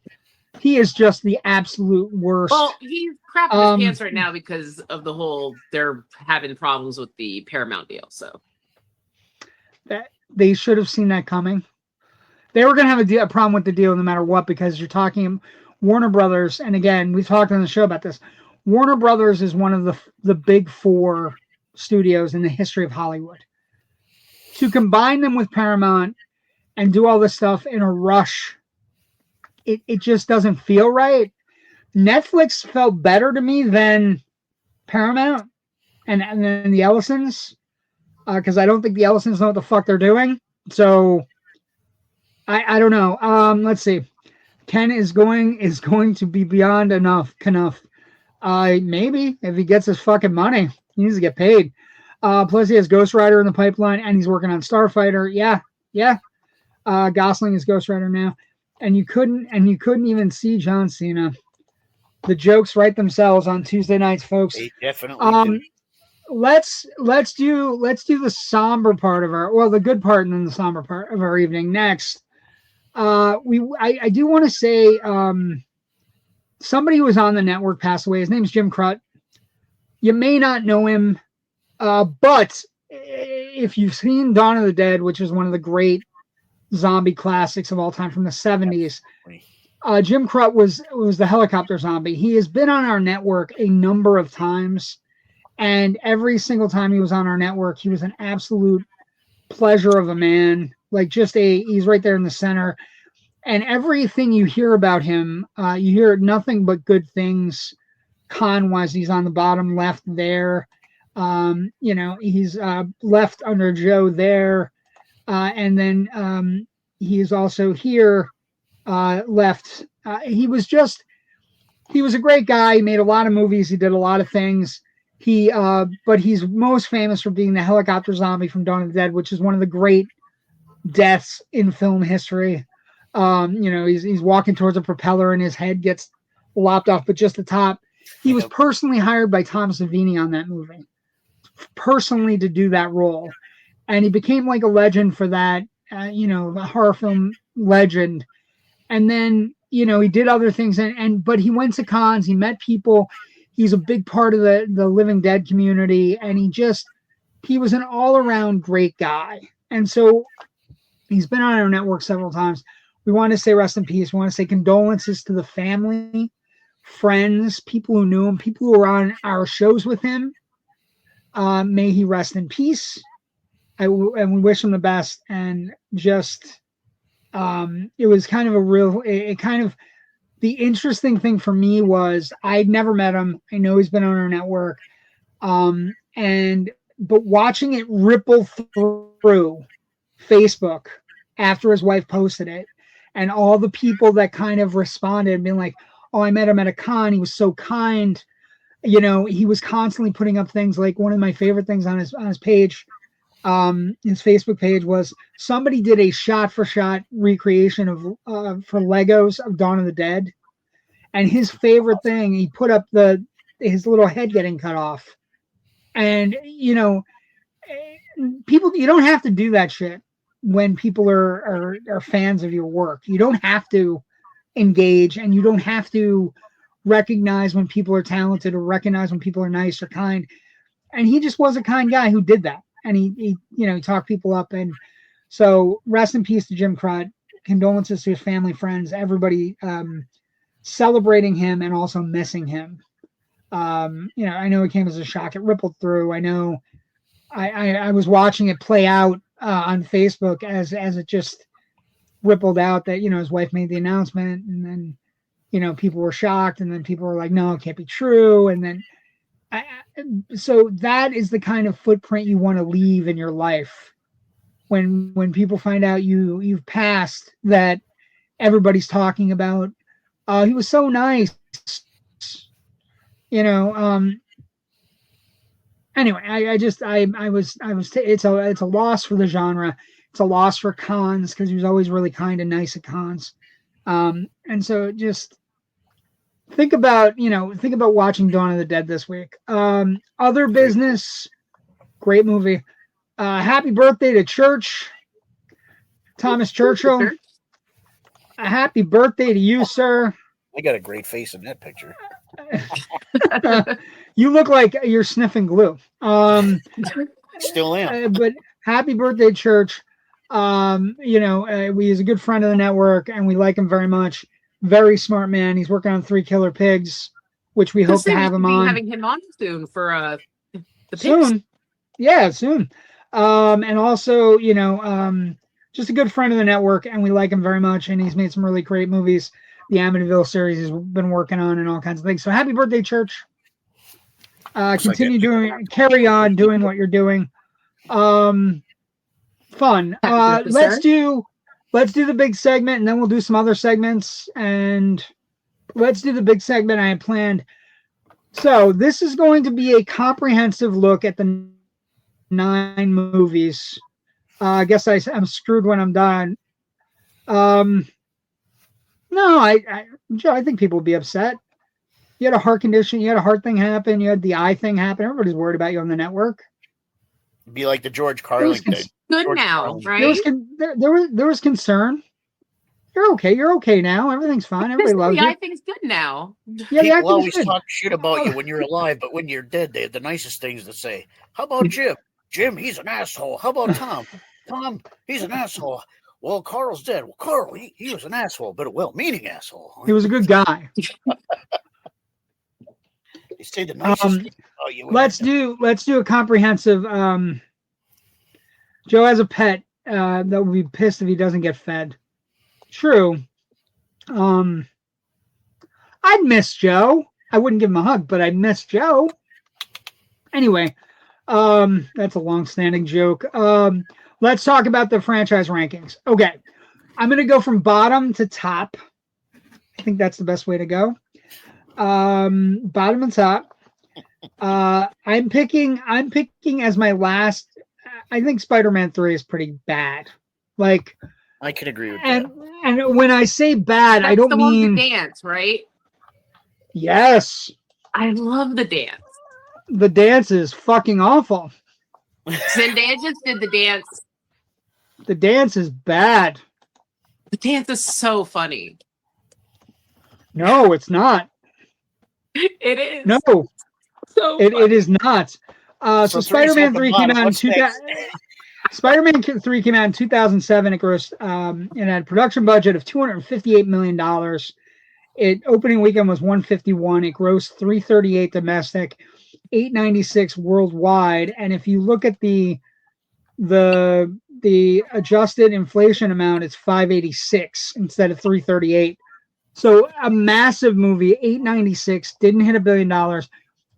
He is just the absolute worst. Well, he's crapping his pants right now because of the whole, they're having problems with the Paramount deal, so. They should have seen that coming. They were going to have a problem with the deal no matter what, because you're talking Warner Brothers, and again, we've talked on the show about this. Warner Brothers is one of the big 4 studios in the history of Hollywood. To combine them with Paramount and do all this stuff in a rush, it just doesn't feel right. Netflix felt better to me than Paramount and then the Ellisons, because I don't think the Ellisons know what the fuck they're doing. So I don't know. Let's see. Ken is going to be beyond enough. Maybe if he gets his fucking money, he needs to get paid. Plus he has Ghost Rider in the pipeline, and he's working on Starfighter. Yeah. Gosling is Ghost Rider now, and you couldn't even see John Cena. The jokes write themselves on Tuesday nights, folks. They definitely do. Let's do the somber part of the good part and then the somber part of our evening next. I do want to say somebody who was on the network passed away. His name's Jim Crut. You may not know him, but if you've seen Dawn of the Dead, which is one of the great zombie classics of all time from the 70s, Jim Crut was the helicopter zombie. He has been on our network a number of times, and every single time he was on our network, he was an absolute pleasure of a man. Like, he's right there in the center. And everything you hear about him, you hear nothing but good things. Con-wise, he's on the bottom left there. He's left under Joe there. And then he's also here left. He was a great guy. He made a lot of movies. He did a lot of things. But he's most famous for being the helicopter zombie from Dawn of the Dead, which is one of the great deaths in film history. He's walking towards a propeller and his head gets lopped off, but just the top. He was personally hired by Tom Savini on that movie, personally to do that role. And he became like a legend for that, a horror film legend. And then, he did other things but he went to cons, he met people. He's a big part of the Living Dead community. And he was an all around great guy. And so he's been on our network several times. We want to say rest in peace. We want to say condolences to the family, friends, people who knew him, people who were on our shows with him. May he rest in peace. And we wish him the best. And just, it was kind of the interesting thing for me was I'd never met him. I know he's been on our network. And but watching it ripple through Facebook after his wife posted it, and all the people that kind of responded, being like, "Oh, I met him at a con. He was so kind." You know, he was constantly putting up things like one of my favorite things on his page, his Facebook page, was somebody did a shot-for-shot recreation of for Legos of Dawn of the Dead, and his favorite thing, he put up his little head getting cut off, and you know, people, you don't have to do that shit when people are fans of your work. You don't have to engage, and you don't have to recognize when people are talented or recognize when people are nice or kind. And he just was a kind guy who did that. And he talked people up. And so rest in peace to Jim Crott. Condolences to his family, friends, everybody, celebrating him and also missing him. I know it came as a shock. It rippled through. I know I was watching it play out on Facebook as it just rippled out that, his wife made the announcement, and then, people were shocked, and then people were like, no, it can't be true. And then, so that is the kind of footprint you want to leave in your life. When people find out you've passed, that everybody's talking about, he was so nice, anyway, it's a loss for the genre. It's a loss for cons, because he was always really kind and nice at cons. And so just think about watching Dawn of the Dead this week. Other business, great movie. Happy birthday to Church, Thomas Churchill. A happy birthday to you, sir. I got a great face in that picture. You look like you're sniffing glue. Still am. But happy birthday, Church. He's a good friend of the network, and we like him very much. Very smart man. He's working on 3 Killer Pigs, which we hope to have him on. Having him on soon for the pigs. Soon. Yeah, soon. And also, just a good friend of the network, and we like him very much, and he's made some really great movies. The Amityville series he's been working on, and all kinds of things. So happy birthday, Church. Carry on doing what you're doing. Fun. Let's do the big segment, and then we'll do some other segments. And let's do the big segment I had planned. So this is going to be a comprehensive look at the 9 movies. I guess I'm screwed when I'm done. No, Joe, I think people would be upset. You had a heart condition, you had a heart thing happen, you had the eye thing happen. Everybody's worried about you on the network. It'd be like the George Carlin thing. Good George now, Carlin. right? There was concern. You're okay. You're okay now. Everything's fine. Everybody loves you. The eye thing's good now. Yeah, people always talk shit about you when you're alive, but when you're dead, they have the nicest things to say. How about Jim? Jim, he's an asshole. How about Tom? Tom, he's an asshole. Well, Carl's dead. Well, Carl, he was an asshole, but a well-meaning asshole. He was a good guy. They say the nicest thing about you. Let's do a comprehensive. Joe has a pet that will be pissed if he doesn't get fed. True. I'd miss Joe. I wouldn't give him a hug, but I'd miss Joe. Anyway, that's a long-standing joke. Let's talk about the franchise rankings. Okay. I'm going to go from bottom to top. I think that's the best way to go. Bottom and top. I'm picking as my last. I think Spider-Man 3 is pretty bad. Like, I can agree with that. And when I say bad, I don't mean the dance, right? Yes. I love the dance. The dance is fucking awful. Zendaya just did the dance. The dance is bad. The dance is so funny. No, it's not. It is. No. So it is not. So Spider-Man 3 came out in 2000. Spider-Man 3 came out in 2007. It grossed it had a production budget of $258 million. It opening weekend was 151. It grossed 338 domestic, 896 worldwide. And if you look at the adjusted inflation amount, it's 586 instead of 338. So a massive movie, 896, didn't hit $1 billion.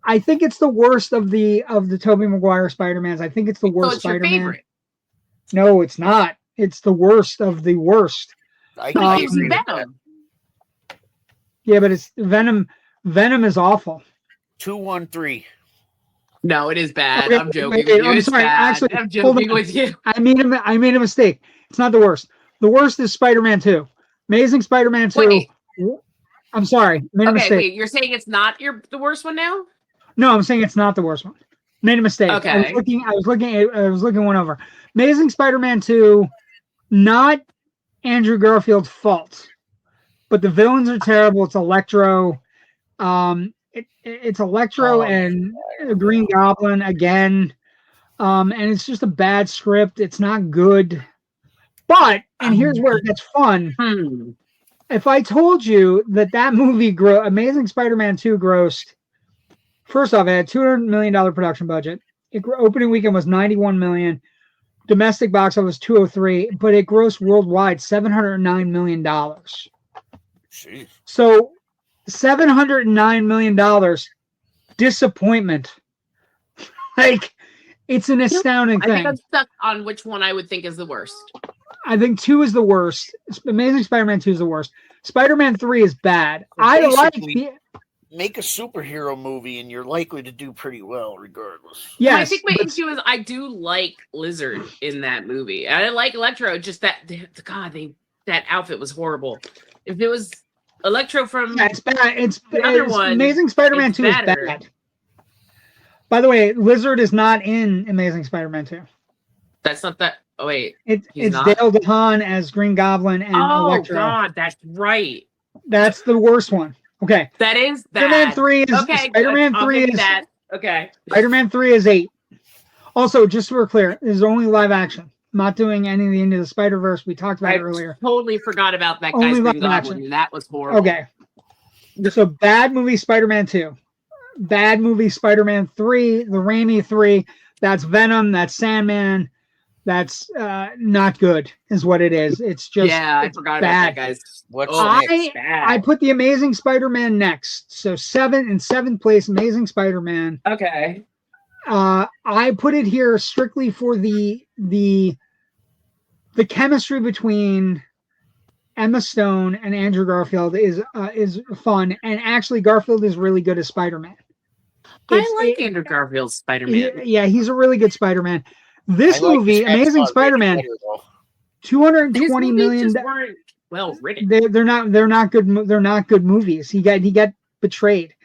I think it's the worst of the Tobey Maguire Spider-Mans. I think it's the worst Spider-Man. Your favorite. No, it's not. It's the worst of the worst. I can agree with that. Yeah, but it's Venom. Venom is awful. 213. No, it is bad. Okay, I'm joking. I'm sorry. Actually, I'm joking with you. I made a mistake. It's not the worst. The worst is Spider-Man 2. Amazing Spider-Man 2. Wait. I'm sorry. Made a mistake. Wait. You're saying it's not the worst one now? No, I'm saying it's not the worst one. Made a mistake. Okay. I was looking one over. Amazing Spider-Man 2, not Andrew Garfield's fault, but the villains are terrible. It's Electro. It's Electro and Green Goblin again. And it's just a bad script. It's not good. But, and here's where it gets fun. If I told you that movie, Amazing Spider-Man 2 grossed, first off, it had $200 million production budget. Opening weekend was $91 million. Domestic box office was $203, but it grossed worldwide $709 million. Jeez. So $709 million disappointment. Like, it's an astounding thing. I think I'm stuck on which one I would think is the worst. I think 2 is the worst. Amazing Spider-Man 2 is the worst. Spider-Man 3 is bad. Make a superhero movie and you're likely to do pretty well regardless. Yes, I think my issue is I do like Lizard in that movie. I like Electro, just that that outfit was horrible. If it was Electro from it's bad. It's Amazing Spider-Man 2 is bad. By the way, Lizard is not in Amazing Spider-Man 2. That's not that. Oh wait, it's Dale DeHaan as Green Goblin and Electro. Oh God, that's right. That's the worst one. Okay. That is bad. Spider-Man 3 is okay. Spider-Man 3 is that. Okay. Spider-Man 3 is 8. Also, just so we're clear, this is only live action. I'm not doing any of the Into the Spider-Verse we talked about earlier. Totally forgot about that guy's Green Goblin. That was horrible. Okay. So bad movie Spider-Man 2. Bad movie Spider-Man 3, the Raimi 3. That's Venom, that's Sandman. That's not good, is what it is. It's just I forgot about that, guys. I put the Amazing Spider-Man next. So 7th place, Amazing Spider-Man. Okay. I put it here strictly for the chemistry between Emma Stone and Andrew Garfield is fun, and actually Garfield is really good as Spider-Man. I like Andrew Garfield's Spider-Man. Yeah, he's a really good Spider-Man. This movie, Amazing Spider-Man, $220 million. Well written. They're not good. They're not good movies. He got betrayed.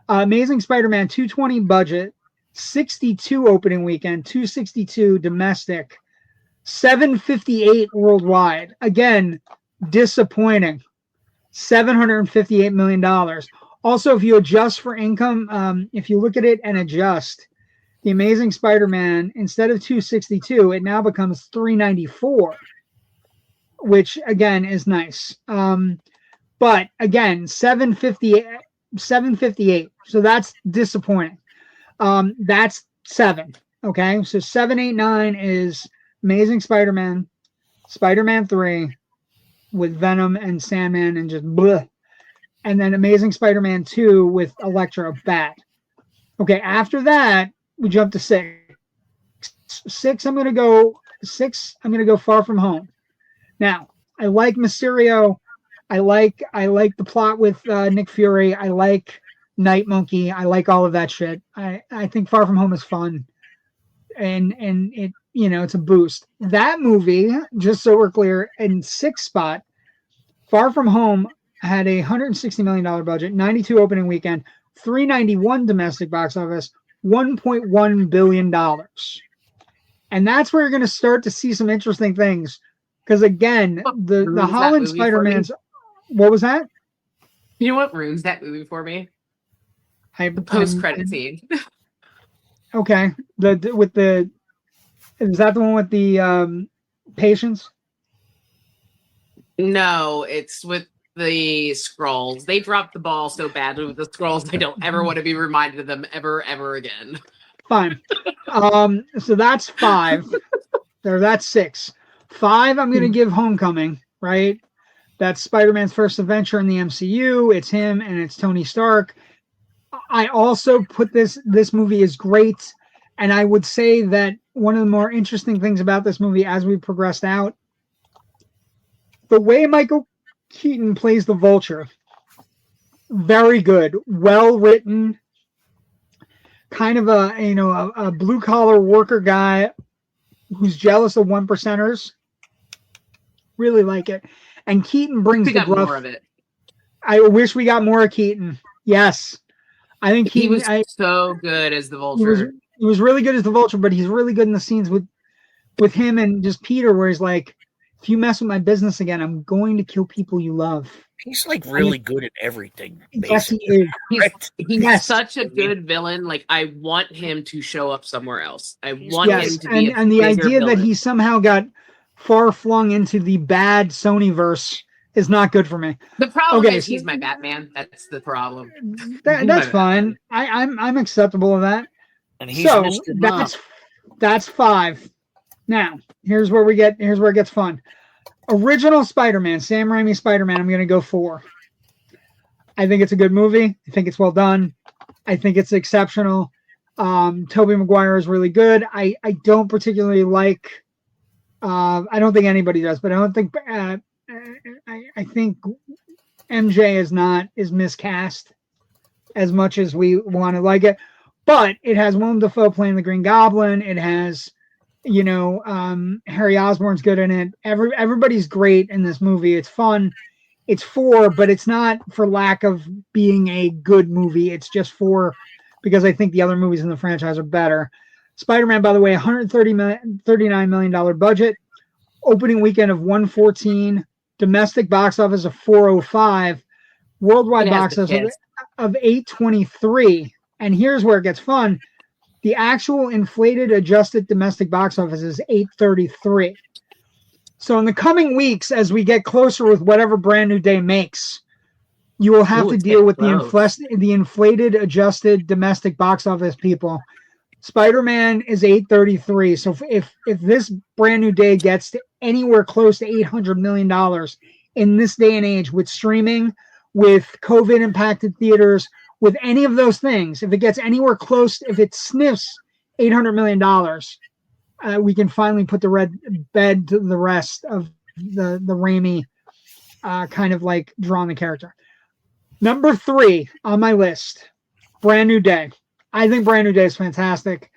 Amazing Spider-Man, 220 budget, 62 opening weekend, 262 domestic, 758 worldwide. Again, disappointing. $758 million. Also, if you adjust for income, if you look at it and adjust, the Amazing Spider-Man, instead of 262, it now becomes 394, which again is nice. But again, 758. So that's disappointing. That's 7. Okay, so 7, 8, 9 is Amazing Spider-Man, Spider-Man 3 with Venom and Sandman and just bleh. And then Amazing Spider-Man 2 with Electro, bad. Okay, after that, we jump to 6. 6, I'm gonna go Far From Home. Now, I like Mysterio. I like the plot with Nick Fury. I like Night Monkey. I like all of that shit. I think Far From Home is fun, and it it's a boost. That movie, just so we're clear, in 6th spot, Far From Home had a $160 million budget, 92 opening weekend, 391 domestic box office, $1.1 billion. And that's where you're going to start to see some interesting things. Because again, the Holland Spider-Man's, what was that? You know what ruins that movie for me? The post-credit scene. Okay. Is that the one with the patients? No, it's with the Skrulls. They dropped the ball so badly with the Skrulls. I don't ever want to be reminded of them ever again. Fine. So that's 5. That's 6. 5, I'm going to give Homecoming, right? That's Spider-Man's first adventure in the MCU. It's him and it's Tony Stark. I also put this movie is great, and I would say that one of the more interesting things about this movie as we progressed out, the way Michael Keaton plays the Vulture, very good, well written, kind of a blue collar worker guy who's jealous of one percenters. Really like it, and Keaton brings the gruff. More of it. I wish we got more of Keaton. Yes, I think he was so good as the Vulture. He was really good as the Vulture, but he's really good in the scenes with him and just Peter, where he's like, if you mess with my business again, I'm going to kill people you love. He's like really good at everything. Yes, he is. He's such a good villain. Like, I want him to show up somewhere else. I want him to be and the idea villain. that he somehow got far flung into the bad Sony-verse is not good for me. The problem is he's my Batman. That's the problem. That's fine. I'm acceptable of that. And he's Mr. That's 5. Now, here's where it gets fun. Original Spider-Man, Sam Raimi Spider-Man, I'm going to go 4. I think it's a good movie. I think it's well done. I think it's exceptional. Tobey Maguire is really good. I don't particularly like, I don't think anybody does, but I don't think, I think MJ is miscast as much as we want to like it. But it has Willem Dafoe playing the Green Goblin. It has, Harry Osborn's good in it. Everybody's great in this movie. It's fun. It's 4, but it's not for lack of being a good movie. It's just 4 because I think the other movies in the franchise are better. Spider-Man, by the way, $139 million budget. Opening weekend of 114. Domestic box office of 405. Worldwide box office of 823. And here's where it gets fun. The actual inflated adjusted domestic box office is 833. So in the coming weeks, as we get closer with whatever Brand New Day makes, you will have to deal with the inflated adjusted domestic box office, people. Spider-Man is 833. So if this Brand New Day gets to anywhere close to $800 million in this day and age with streaming, with COVID impacted theaters, with any of those things, if it gets anywhere close, if it sniffs $800 million, we can finally put the red bed to the rest of the Raimi kind of like drawing the character. Number 3 on my list, Brand New Day. I think Brand New Day is fantastic.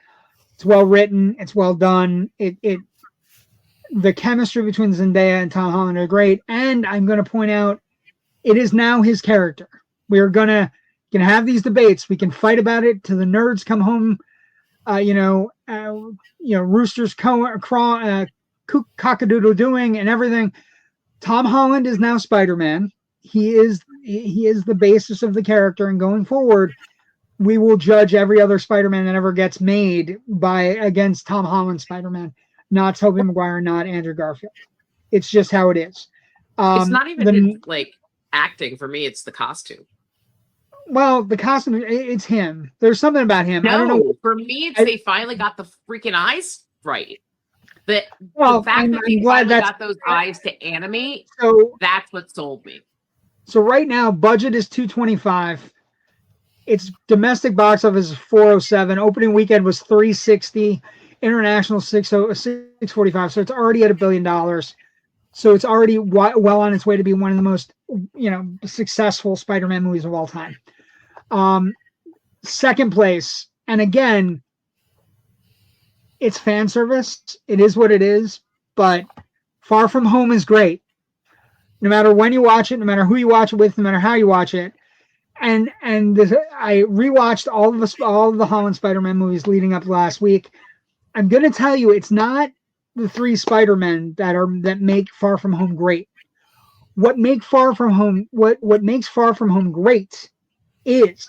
It's well written. It's well done. The chemistry between Zendaya and Tom Holland are great. And I'm going to point out, it is now his character. We are going to have these debates. We can fight about it till the nerds come home. Roosters cock-a-doodle doing and everything. Tom Holland is now Spider-Man. He is the basis of the character, and going forward, we will judge every other Spider-Man that ever gets made against Tom Holland's Spider-Man, not Tobey Maguire, not Andrew Garfield. It's just how it is. It's not even like acting for me. It's the costume. Well, the costume, it's him. There's something about him. I don't know. For me, they finally got the freaking eyes right. The fact that they finally got those eyes to animate, that's what sold me. So right now, budget is $225. Its domestic box office is 407. Opening weekend was 360. International 645. So it's already at $1 billion. So it's already well on its way to be one of the most, successful Spider-Man movies of all time. Second place, and again, it's fan service. It is what it is. But Far From Home is great. No matter when you watch it, no matter who you watch it with, no matter how you watch it. And I rewatched all of the Holland Spider-Man movies leading up last week. I'm gonna tell you, it's not the 3 Spider-Men that make Far From Home great. What makes Far From Home great is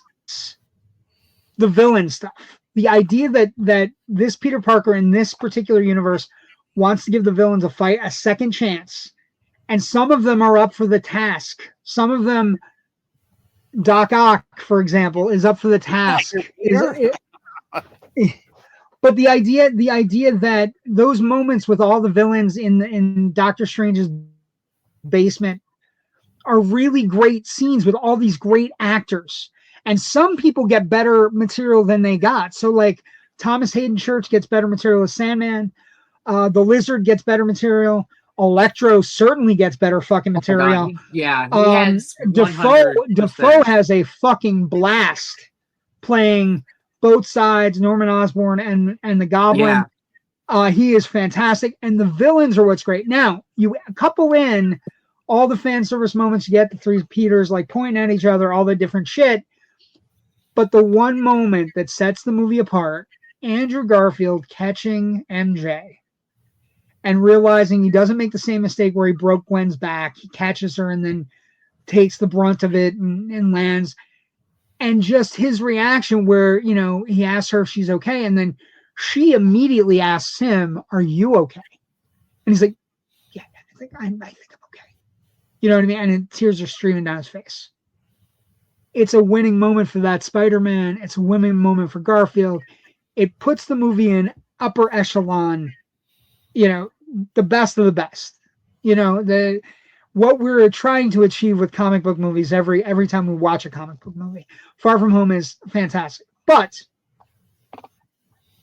the villain stuff. The idea that this Peter Parker in this particular universe wants to give the villains a second chance. And some of them are up for the task. Some of them, Doc Ock, for example, is up for the task. But the idea that those moments with all the villains in Doctor Strange's basement are really great scenes with all these great actors. And some people get better material than they got. So like Thomas Hayden Church gets better material as Sandman. The Lizard gets better material. Electro certainly gets better fucking material. Yeah, he has Defoe has a fucking blast playing both sides, Norman Osborn and the Goblin. Yeah. He is fantastic, and the villains are what's great. Now you couple in all the fan service moments you get, the three Peters like pointing at each other, all the different shit. But the one moment that sets the movie apart, Andrew Garfield catching MJ. And realizing he doesn't make the same mistake where he broke Gwen's back. He catches her and then takes the brunt of it and lands. And just his reaction where, you know, he asks her if she's okay. And then she immediately asks him, are you okay? And he's like, yeah, I think I'm okay. You know what I mean? And tears are streaming down his face. It's a winning moment for that Spider-Man. It's a winning moment for Garfield. It puts the movie in upper echelon, you know, the best of the best. You know, what we're trying to achieve with comic book movies every time we watch a comic book movie. Far From Home is fantastic. But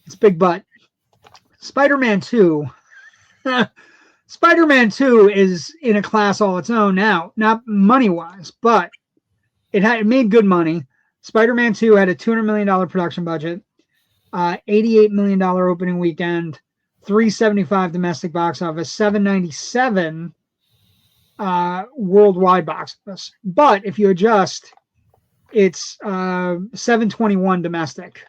it's big but. Spider-Man 2 Spider-Man 2 is in a class all its own now, not money-wise, but it made good money. Spider-Man 2 had a $200 million production budget, $88 million opening weekend, $375 domestic box office, $797 worldwide box office. But if you adjust, it's $721 domestic.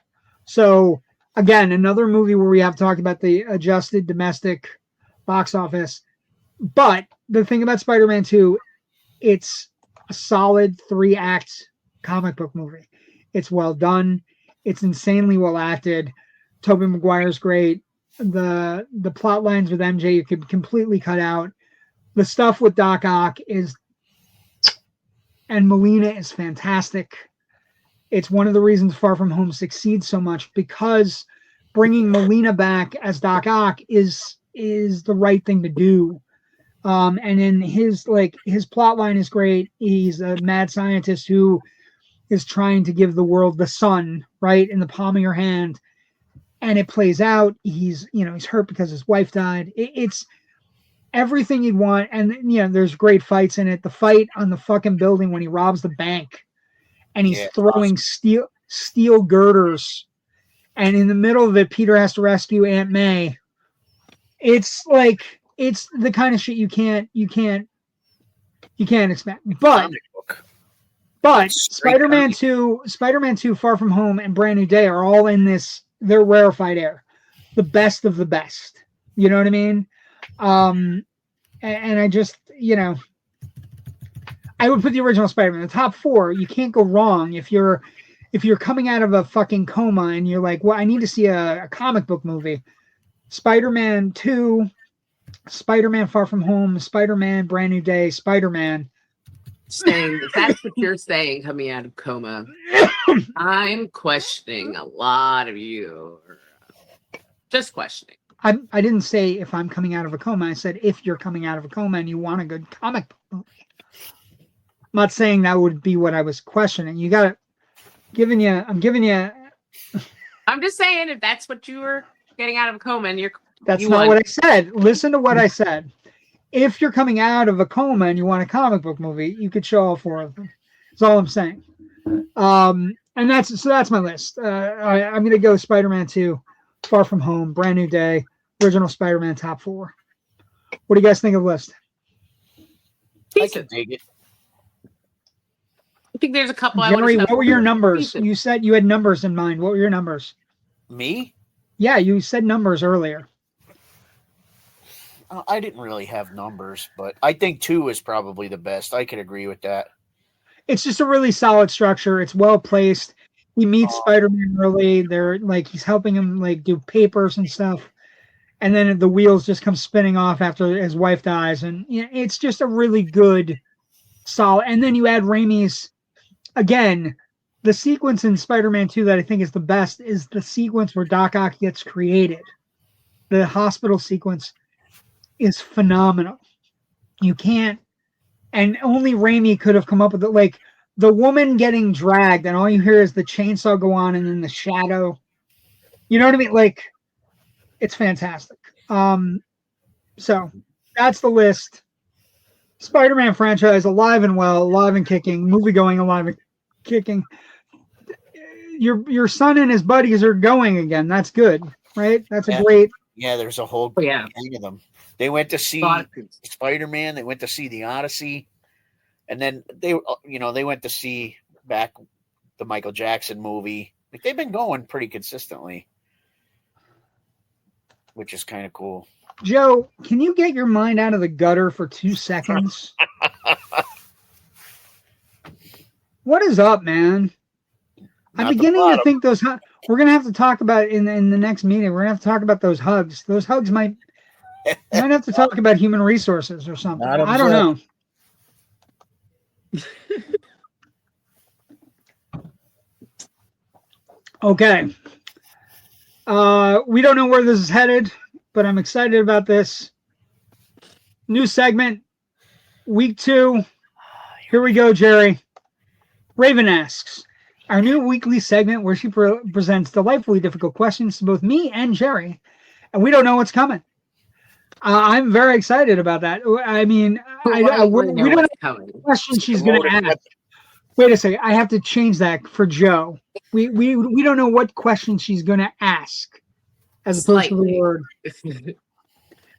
So again, another movie where we have talked about the adjusted domestic box office. But the thing about Spider-Man 2, it's a solid 3-act comic book movie. It's well done. It's insanely well acted. Tobey Maguire's great. The plot lines with MJ you could completely cut out. The stuff with Doc Ock and Molina is fantastic. It's one of the reasons Far From Home succeeds so much, because bringing Molina back as Doc Ock is the right thing to do. And in his plot line is great. He's a mad scientist who is trying to give the world the sun, right, in the palm of your hand. And it plays out. He's hurt because his wife died. It's everything you'd want. And, there's great fights in it. The fight on the fucking building when he robs the bank and he's throwing steel girders. And in the middle of it, Peter has to rescue Aunt May. It's the kind of shit you can't expect. But Spider-Man 2, Far From Home, and Brand New Day are all in this. They're rarefied air, the best of the best. You know what I mean? And I just, I would put the original Spider-Man in the top 4. You can't go wrong if you're coming out of a fucking coma and you're like, well, I need to see a comic book movie. Spider-Man 2, Spider-Man Far From Home, Spider-Man Brand New Day, Spider-Man. Saying if that's what you're saying coming out of coma, I'm questioning a lot of you. Just questioning. I didn't say if I'm coming out of a coma. I said if you're coming out of a coma and you want a good comic book movie. I'm not saying that would be what I was questioning. I'm giving you. I'm just saying if that's what you were getting out of a coma and That's not what I said. Listen to what I said. If you're coming out of a coma and you want a comic book movie, you could show all 4 of them. That's all I'm saying. And that's my list. I'm going to go Spider-Man 2, Far From Home, Brand New Day, original Spider-Man top 4. What do you guys think of the list? I can dig it. I think there's a couple. Jerry, what were your numbers? You said you had numbers in mind. What were your numbers? Me? Yeah, you said numbers earlier. I didn't really have numbers, but I think 2 is probably the best. I could agree with that. It's just a really solid structure. It's well placed. He meets Spider-Man early. They're he's helping him do papers and stuff. And then the wheels just come spinning off after his wife dies. And it's just a really good, solid. And then you add Raimi's, again, the sequence in Spider-Man 2 that I think is the best is the sequence where Doc Ock gets created. The hospital sequence is phenomenal. You can't, and only Raimi could have come up with it. the woman getting dragged, and all you hear is the chainsaw go on, and then the shadow. You know what I mean? Like, it's fantastic. So that's the list. Spider-Man franchise alive and well, alive and kicking. Movie going, alive and kicking. Your son and his buddies are going again. That's good, right? That's a great. Yeah, there's a whole gang of them. They went to see Spider-Man. They went to see the Odyssey, and then they went to see back the Michael Jackson movie. Like, they've been going pretty consistently, which is kind of cool. Joe, can you get your mind out of the gutter for 2 seconds? What is up, man? I'm beginning to think those. We're gonna have to talk about in the next meeting. We're gonna have to talk about those hugs. Those hugs might have to talk about human resources or something. I don't know. Okay. We don't know where this is headed, but I'm excited about this. New segment, week 2. Here we go, Jerry. Raven asks, our new weekly segment where she presents delightfully difficult questions to both me and Jerry, and we don't know what's coming. I'm very excited about that. I mean, we don't know what question she's going to ask. Wait a second. I have to change that for Joe. We don't know what question she's going to ask as opposed to the word.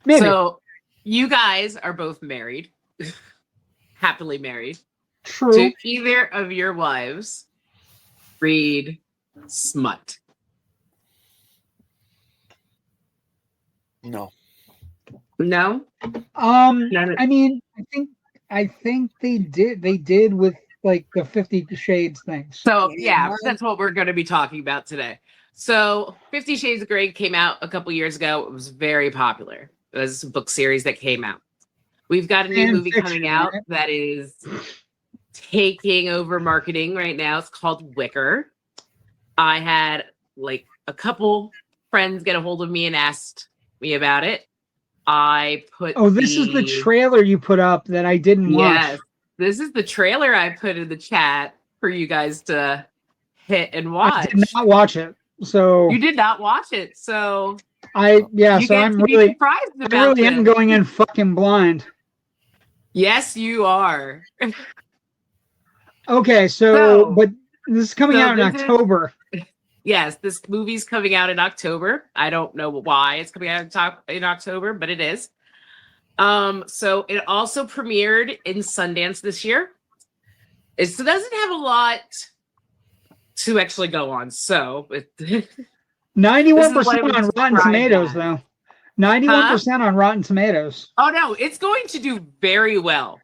Maybe. So you guys are both married, happily married. True. Do either of your wives read smut? No. No? I mean, I think they did with like the 50 Shades thing. So yeah, that's what we're going to be talking about today. So 50 Shades of Grey came out a couple years ago. It was very popular. It was a book series that came out. We've got a new movie coming out that is taking over marketing right now. It's called Wicker. I had like a couple friends get a hold of me and asked me about it. I put this is the trailer you put up that I didn't watch. Yes, this is the trailer I put in the chat for you guys to hit and watch. I did not watch it. So you did not watch it. So so I'm really surprised about I really am going in fucking blind. Yes, you are. Okay, but this is coming out in October. Yes, this movie's coming out in October. I don't know why it's coming out in October, but it is. So it also premiered in Sundance this year. It doesn't have a lot to actually go on. So 91% on Rotten Tomatoes, though. 91% on Rotten Tomatoes. Oh no, it's going to do very well.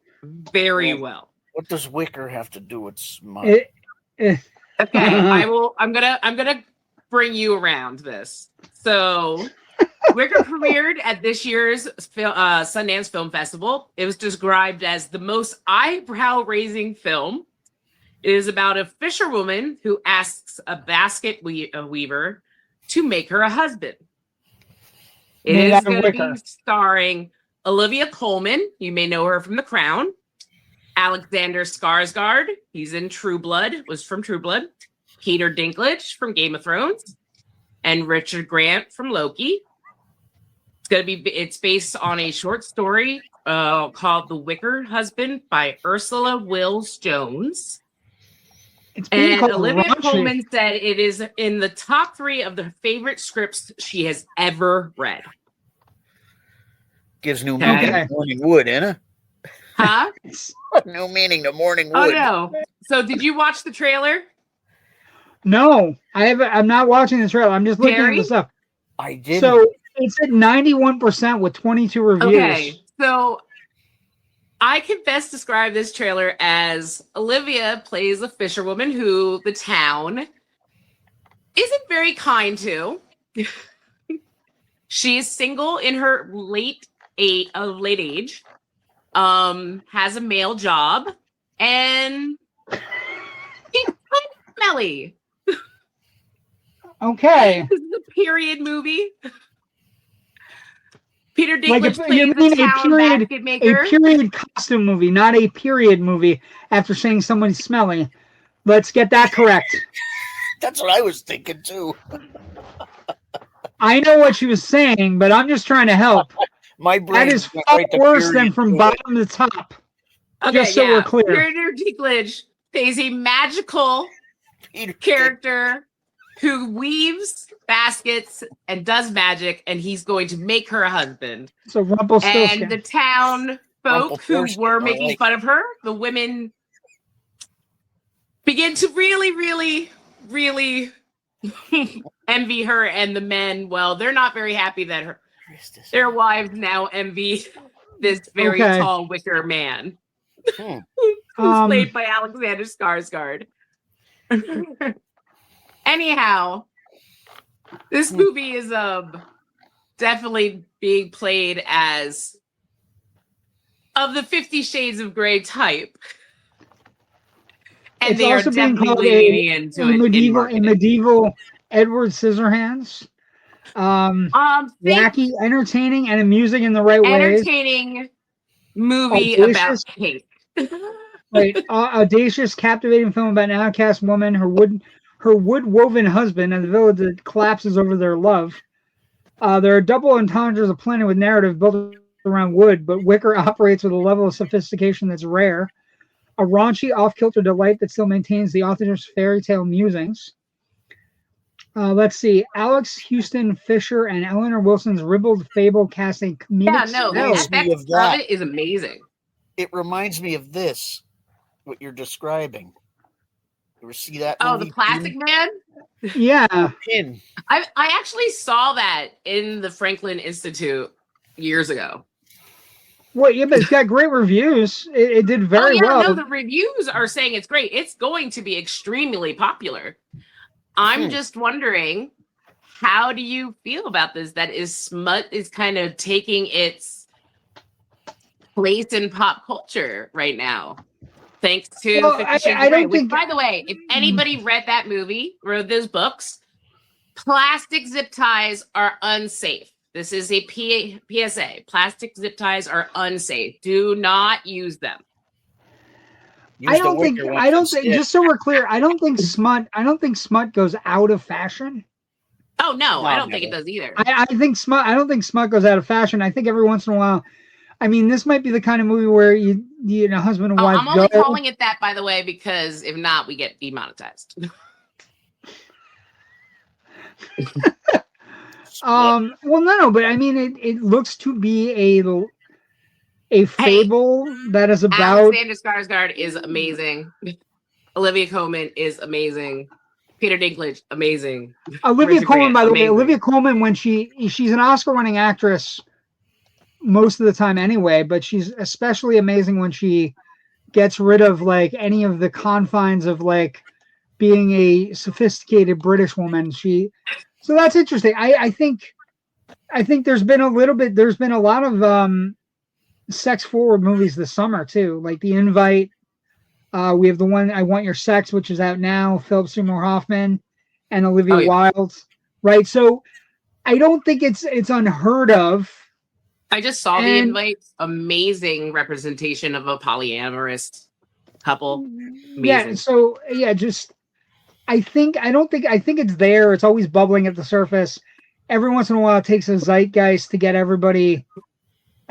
Very well. What does Wicker have to do with smut? Okay, I'm gonna bring you around this. So Wicker premiered at this year's Sundance Film Festival. It was described as the most eyebrow-raising film. It is about a fisherwoman who asks a basket weaver to make her a husband. It is going to be starring Olivia Colman. You may know her from The Crown. Alexander Skarsgård, he's in True Blood, was from True Blood. Peter Dinklage from Game of Thrones. And Richard Grant from Loki. It's based on a short story called The Wicker Husband by Ursula Wills Jones. And Olivia Colman said it is in the top 3 of the favorite scripts she has ever read. Gives new meaning to Morning Wood, Anna. Huh? New meaning to Morning Wood. Oh no! So did you watch the trailer? No, I'm not watching the trailer. I'm just looking at the stuff. I did. So it's at 91% with 22 reviews. Okay, so I can best describe this trailer as Olivia plays a fisherwoman who the town isn't very kind to. She is single in her late age, has a male job, and she's kind of smelly. Okay. This is a period movie. Peter Dinklage like plays the town basket maker. A period costume movie, not a period movie. After saying someone's smelly, let's get that correct. That's what I was thinking too. I know what she was saying, but I'm just trying to help. My brain that is far worse than from bottom to top. Okay, just so we're clear. Peter Dinklage plays a magical character who weaves baskets and does magic, and he's going to make her a husband. So Rumpelstiltskin. And the town folk who were making fun of her, the women, begin to really, really, really envy her, and the men, well, they're not very happy that their wives now envy this very tall wicker man who's played by Alexander Skarsgård. Anyhow, this movie is definitely being played as of the 50 Shades of Grey type. And it's they also are being definitely called leaning into a medieval Edward Scissorhands. Wacky, entertaining, and amusing in the right ways. Entertaining movie about cake. Right, audacious, captivating film about an outcast woman, her wood-woven husband, and the village that collapses over their love. There are double entendres of plenty with narrative built around wood, but Wicker operates with a level of sophistication that's rare. A raunchy, off-kilter delight that still maintains the author's fairy tale musings. Let's see. Alex Houston Fisher and Eleanor Wilson's ribald fable cast a comedic the effects of it is amazing. It reminds me of this, what you're describing. You ever see that movie? The Plastic Man? Yeah. I actually saw that in the Franklin Institute years ago. Well, yeah, but it's got great reviews. It did very well. No, the reviews are saying it's great. It's going to be extremely popular. I'm just wondering, how do you feel about this? That is, smut is kind of taking its place in pop culture right now, thanks to 50 Shades of Grey. Which, by the way, if anybody read that movie, wrote those books, plastic zip ties are unsafe. This is a PSA. Plastic zip ties are unsafe. Do not use them. I don't think, just so we're clear, I don't think smut goes out of fashion. Oh no, I don't think it does either. I don't think smut goes out of fashion. I think every once in a while, I mean, this might be the kind of movie where you husband and wife I'm only calling it that, by the way, because if not, we get demonetized. Well, no, but I mean, it looks to be a fable that is about. Alexander Skarsgård is amazing. Olivia Colman is amazing. Peter Dinklage, amazing. Olivia Colman, by the way, Olivia Colman, when she's an Oscar-winning actress most of the time anyway, but she's especially amazing when she gets rid of like any of the confines of like being a sophisticated British woman. So that's interesting. I think there's been a lot of sex forward movies this summer too, like The Invite. We have the one I Want Your Sex, which is out now, Philip Seymour Hoffman and Olivia Wilde. Right. So I don't think it's unheard of. I just saw The Invite. Amazing representation of a polyamorous couple. Amazing. Yeah. So yeah, I think it's there. It's always bubbling at the surface. Every once in a while, it takes a zeitgeist to get everybody.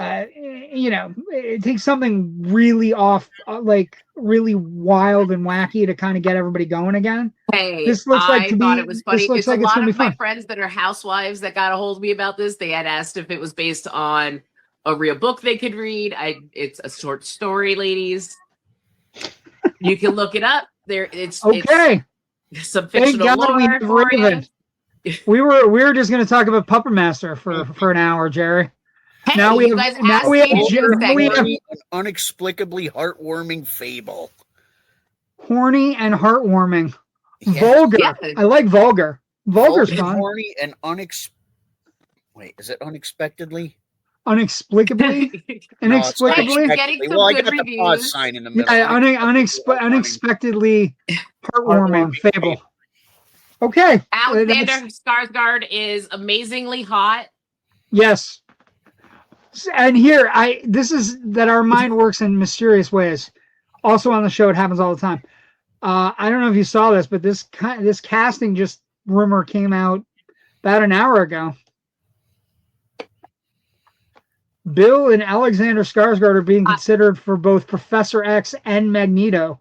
It takes something really off, like really wild and wacky to kind of get everybody going again. Hey, I thought it was funny. It's like a lot of my friends that are housewives that got a hold of me about this. They had asked if it was based on a real book they could read. It's a short story, ladies. You can look it up. It's okay. Some fictional lore for you. We were just going to talk about Puppet Master for an hour, Jerry. Hey, now we have an inexplicably heartwarming fable. Horny and heartwarming. Yeah. Vulgar. Yeah. I like vulgar. Vulgar's fun. Horny and Wait, is it unexpectedly? Unexplicably? Inexplicably? Well, I got the pause sign in the middle. Yeah, unexpectedly heartwarming fable. Okay. Alexander Skarsgård is amazingly hot. Yes. And here, this is that our mind works in mysterious ways. Also on the show, it happens all the time. I don't know if you saw this, but this casting just rumor came out about an hour ago. Bill and Alexander Skarsgård are being considered for both Professor X and Magneto.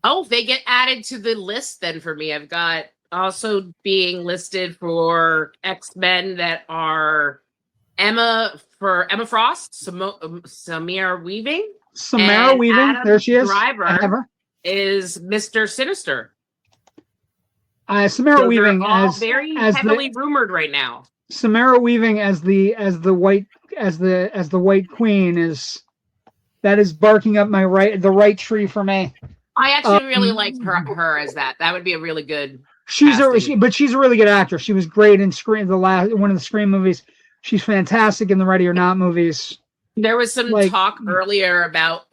Oh, they get added to the list then for me. I've got also being listed for X-Men that are Emma Frost, Samara Weaving. Samara Weaving, Adam there she is. Driver is Mr. Sinister. Samara Weaving as very heavily rumored right now. Samara Weaving as the white queen is barking up the right tree for me. I actually really liked her as that. That would be a really good. She's a really good actress. She was great in one of the Scream movies. She's fantastic in the Ready or Not movies. There was some talk earlier about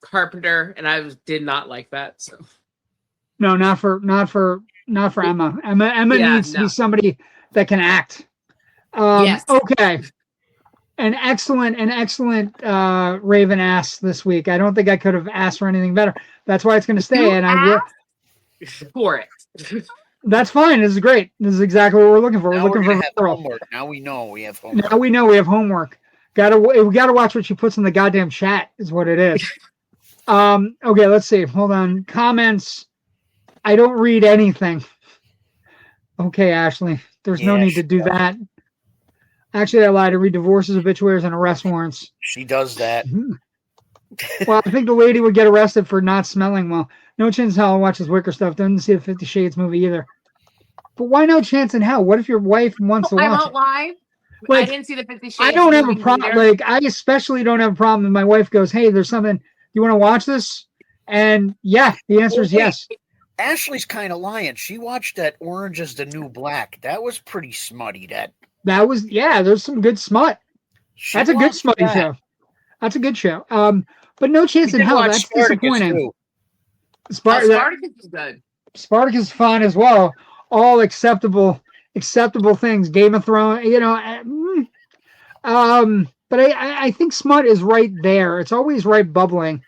Carpenter, and I did not like that. So no, not for Emma. Emma needs to be somebody that can act. Yes. Okay. An excellent Raven ass this week. I don't think I could have asked for anything better. That's why it's going to stay. And I will for it. That's fine. This is great. This is exactly what we're looking for. Now we're looking for homework. Now we know we have homework. Now we know we have homework. We gotta watch what she puts in the goddamn chat. Is what it is. Okay. Let's see. Hold on. Comments. I don't read anything. Okay, Ashley. There's no need to do that. Actually, I lied. I read divorces, obituaries, and arrest warrants. She does that. Well, I think the lady would get arrested for not smelling well. No chance in hell I'll watch this Wicker stuff. Doesn't see the 50 Shades movie either. But why no chance in hell? What if your wife wants to watch it? I won't lie. I didn't see the 50 Shades. I don't have a problem. I especially don't have a problem if my wife goes, "Hey, there's something. You want to watch this?" And yeah, the answer is yes. Ashley's kind of lying. She watched that Orange is the New Black. That was pretty smutty. That was, there's some good smut. That's a good smutty show. That's a good show. But no chance in hell. That's disappointing. Spartacus is good. Spartacus is fine as well. All acceptable things. Game of Thrones, but I think smut is right there. It's always right bubbling.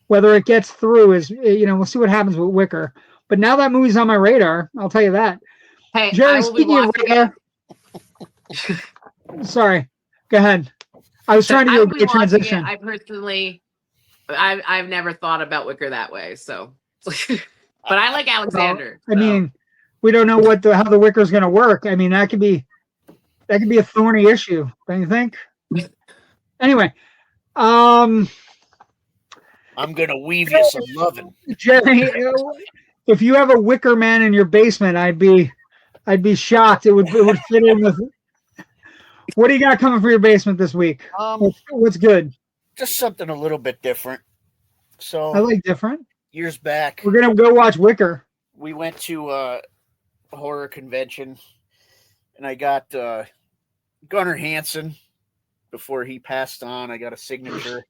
Whether it gets through is, we'll see what happens with Wicker. But now that movie's on my radar, I'll tell you that. Hey, Jerry, speaking of radar. Sorry, go ahead. I was trying to do a great transition. I've never thought about Wicker that way. So, but I like Alexander. I mean, we don't know how the Wicker's going to work. I mean, that could be a thorny issue. Don't you think? Anyway, I'm gonna weave you some loving, Jerry. If you have a Wicker man in your basement, I'd be shocked. It would fit in with. What do you got coming for your basement this week? What's good? Just something a little bit different. So I like different. Years back, we're gonna go watch Wicker. We went to a horror convention, and I got Gunnar Hansen before he passed on. I got a signature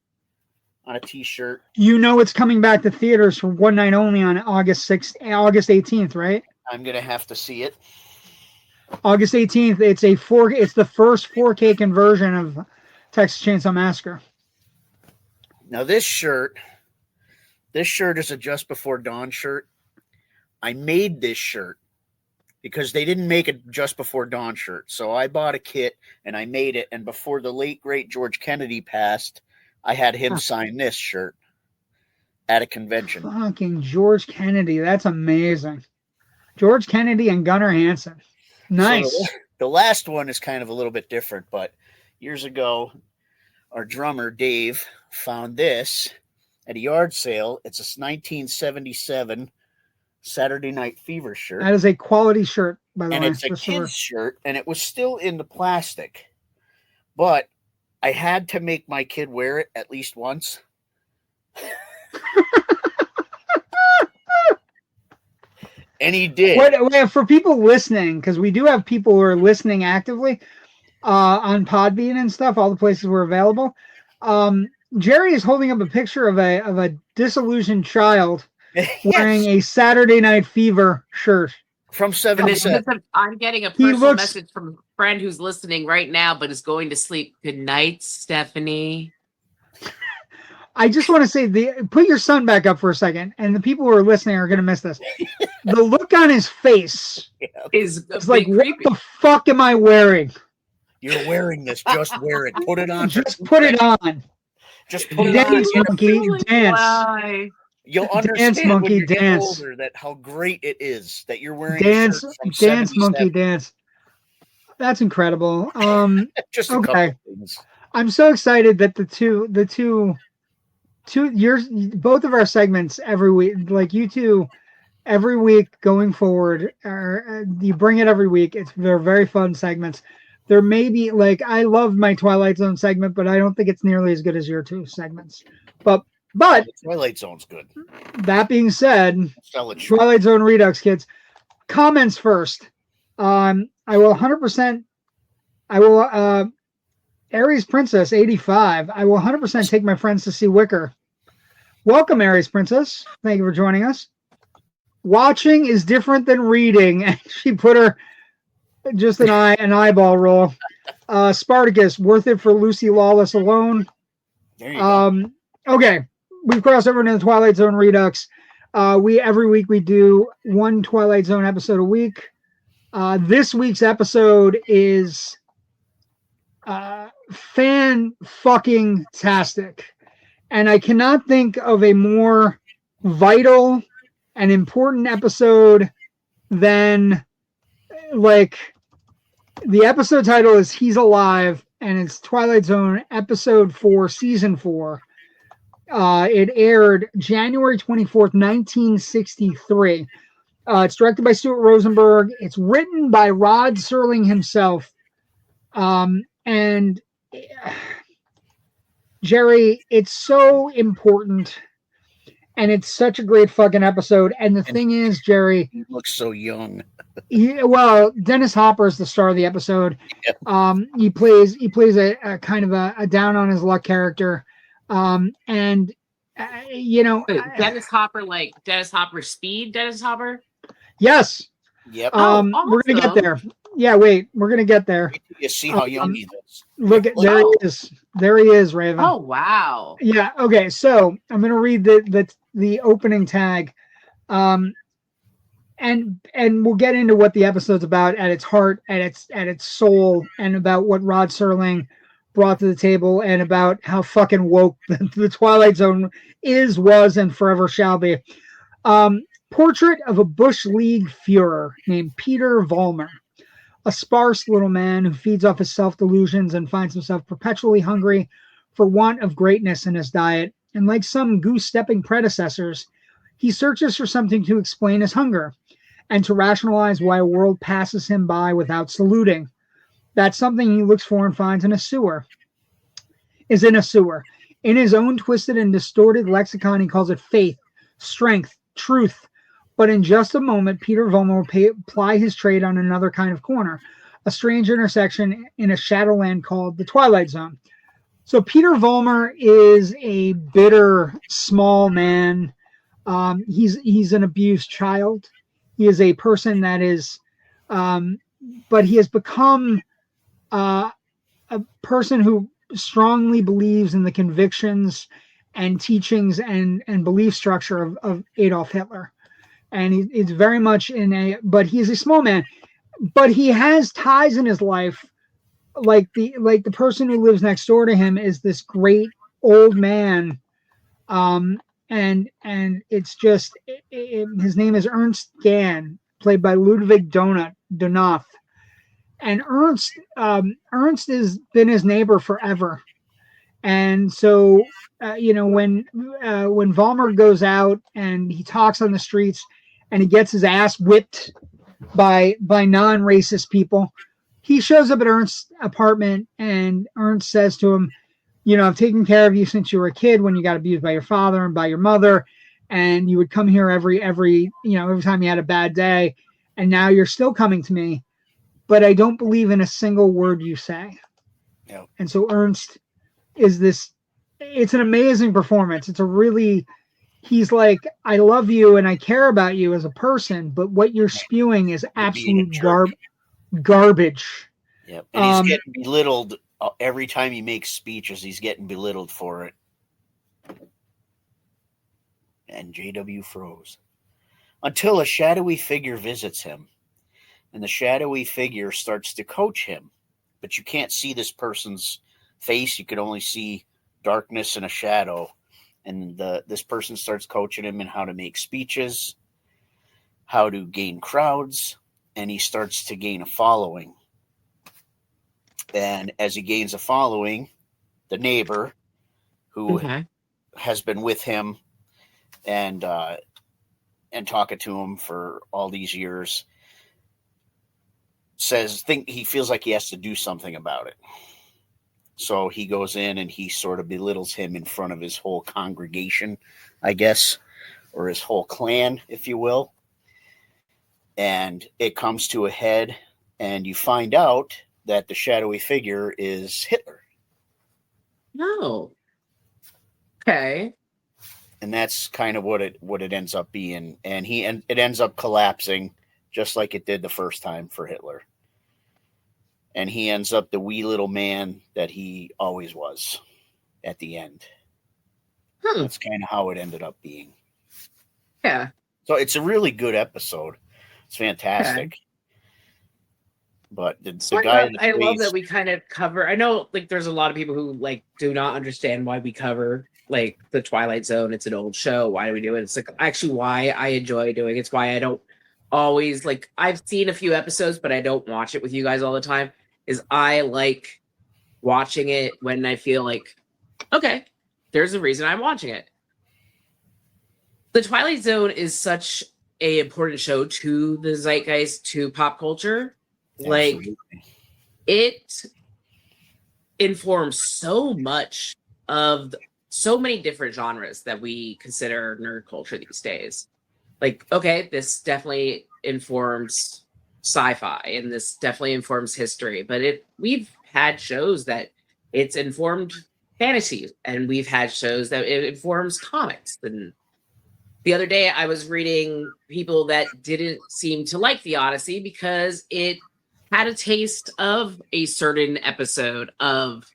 on a T-shirt. It's coming back to theaters for one night only on August 18th, right? I'm gonna have to see it. August 18th. It's the first 4K conversion of Texas Chainsaw Massacre. Now this shirt is a Just Before Dawn shirt. I made this shirt because they didn't make a Just Before Dawn shirt. So I bought a kit and I made it. And before the late, great George Kennedy passed, I had him sign this shirt at a convention. Fucking George Kennedy. That's amazing. George Kennedy and Gunnar Hansen. Nice. So the last one is kind of a little bit different, but years ago, our drummer, Dave, found this at a yard sale. It's a 1977 Saturday Night Fever shirt. That is a quality shirt, by the way. And it's a kid's shirt, and it was still in the plastic. But I had to make my kid wear it at least once. And he did. For people listening, because we do have people who are listening actively on Podbean and stuff, all the places we're available. Jerry is holding up a picture of a disillusioned child wearing a Saturday Night Fever shirt. From 77. I'm getting a personal message from a friend who's listening right now, but is going to sleep. Good night, Stephanie. I just want to say, put your son back up for a second, and the people who are listening are going to miss this. The look on his face is like, creepy. What the fuck am I wearing? You're wearing this. Just wear it. Put it on. Just put it on. Just put it dance, on. Monkey, dance. You'll understand dance, monkey, when you get older that how great it is that you're wearing dance, dance, monkey, dance. That's incredible. Just a couple things. I'm so excited that the two years, both of our segments every week, like you two, every week going forward, you bring it every week. They're very fun segments. There may be, like, I love my Twilight Zone segment, but I don't think it's nearly as good as your two segments. But the Twilight Zone's good. That being said, Twilight Zone Redux kids, comments first. I will 100%. I will Aries Princess 85. I will 100% take my friends to see Wicker. Welcome, Aries Princess. Thank you for joining us. Watching is different than reading, and she put her just an eyeball roll. Spartacus, worth it for Lucy Lawless alone. There you go. Okay, we've crossed over into the Twilight Zone Redux. Every week we do one Twilight Zone episode a week. This week's episode is fan-fucking-tastic. And I cannot think of a more vital and important episode than, like, the episode title is He's Alive, and it's Twilight Zone Episode 4, Season 4. It aired January 24th, 1963. It's directed by Stuart Rosenberg. It's written by Rod Serling himself. And Jerry, it's so important, and it's such a great fucking episode. And the thing is, Jerry, he looks so young. Well, Dennis Hopper is the star of the episode. Yep. He plays a kind of a down on his luck character. Dennis Hopper, like Dennis Hopper speed, Dennis Hopper. Yes. Yep. Awesome. We're gonna get there. Yeah, wait, we're gonna get there. You see how young he is. Look at there he is. There he is, Raven. Oh wow. Yeah. Okay. So I'm gonna read the opening tag, and we'll get into what the episode's about at its heart, at its soul, and about what Rod Serling brought to the table, and about how fucking woke the Twilight Zone was, and forever shall be. Portrait of a Bush League Führer named Peter Vollmer, a sparse little man who feeds off his self-delusions and finds himself perpetually hungry for want of greatness in his diet. And like some goose-stepping predecessors, he searches for something to explain his hunger and to rationalize why a world passes him by without saluting. That's something he looks for and finds in a sewer. In his own twisted and distorted lexicon, he calls it faith, strength, truth. But in just a moment, Peter Vollmer will ply his trade on another kind of corner, a strange intersection in a shadowland called the Twilight Zone. So Peter Vollmer is a bitter, small man. He's an abused child. He is a person that is, but he has become a person who strongly believes in the convictions and teachings and belief structure of Adolf Hitler. And it's very much but he's a small man, but he has ties in his life. Like the person who lives next door to him is this great old man. And it's just, his name is Ernst Gahn, played by Ludwig Donath. And Ernst has been his neighbor forever. And so, when Vollmer goes out and he talks on the streets and he gets his ass whipped by non-racist people, he shows up at Ernst's apartment, and Ernst says to him, I've taken care of you since you were a kid when you got abused by your father and by your mother, and you would come here every time you had a bad day, and now you're still coming to me, but I don't believe in a single word you say. Yep. And so Ernst is this, it's an amazing performance. It's a really he's like, I love you and I care about you as a person, but what you're spewing is absolute garbage. Yep. And he's getting belittled every time he makes speeches. He's getting belittled for it. And JW froze. Until a shadowy figure visits him. And the shadowy figure starts to coach him. But you can't see this person's face. You can only see darkness and a shadow. And this person starts coaching him in how to make speeches, how to gain crowds, and he starts to gain a following. And as he gains a following, the neighbor who has been with him and talking to him for all these years he feels like he has to do something about it. So he goes in and he sort of belittles him in front of his whole congregation, I guess, or his whole clan, if you will. And it comes to a head, and you find out that the shadowy figure is Hitler. No. Okay. And that's kind of what it ends up being. And it ends up collapsing just like it did the first time for Hitler. And he ends up the wee little man that he always was at the end. That's kind of how it ended up being. Yeah. So it's a really good episode. It's fantastic. Okay. But the guy I love that we kind of cover. I know, like, there's a lot of people who like do not understand why we cover like the Twilight Zone. It's an old show. Why do we do it? It's like actually why I enjoy doing it. It's why I don't always like. I've seen a few episodes, but I don't watch it with you guys all the time. Is I like watching it when I feel like, okay, there's a reason I'm watching it. The Twilight Zone is such a important show to the zeitgeist, to pop culture. Absolutely. Like, it informs so much of so many different genres that we consider nerd culture these days. Like, okay, this definitely informs sci-fi and this definitely informs history, but we've had shows that it's informed fantasy, and we've had shows that it informs comics. And the other day I was reading people that didn't seem to like the Odyssey because it had a taste of a certain episode of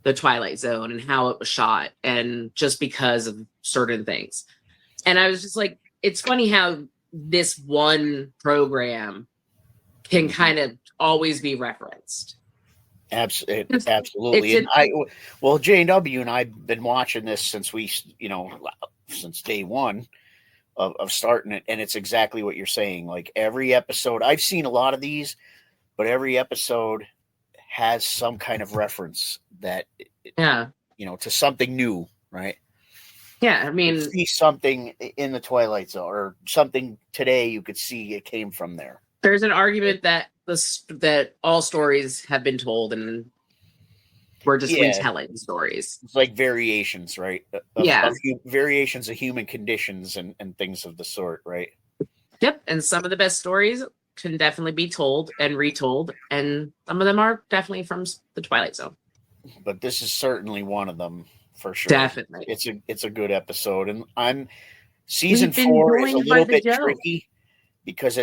the Twilight Zone and how it was shot, and just because of certain things. And I was just like, it's funny how this one program can kind of always be referenced. Absolutely. And JW and I've been watching this since since day one of starting it. And it's exactly what you're saying. Like, every episode, I've seen a lot of these, but every episode has some kind of reference that, to something new, right? Yeah, I mean, you see something in the Twilight Zone or something today, you could see it came from there. There's an argument that that all stories have been told, and we're just retelling stories. It's like variations, right? Variations of human conditions and things of the sort, right? Yep, and some of the best stories can definitely be told and retold, and some of them are definitely from the Twilight Zone. But this is certainly one of them, for sure. Definitely. It's a good episode, and season 4 is a little bit tricky because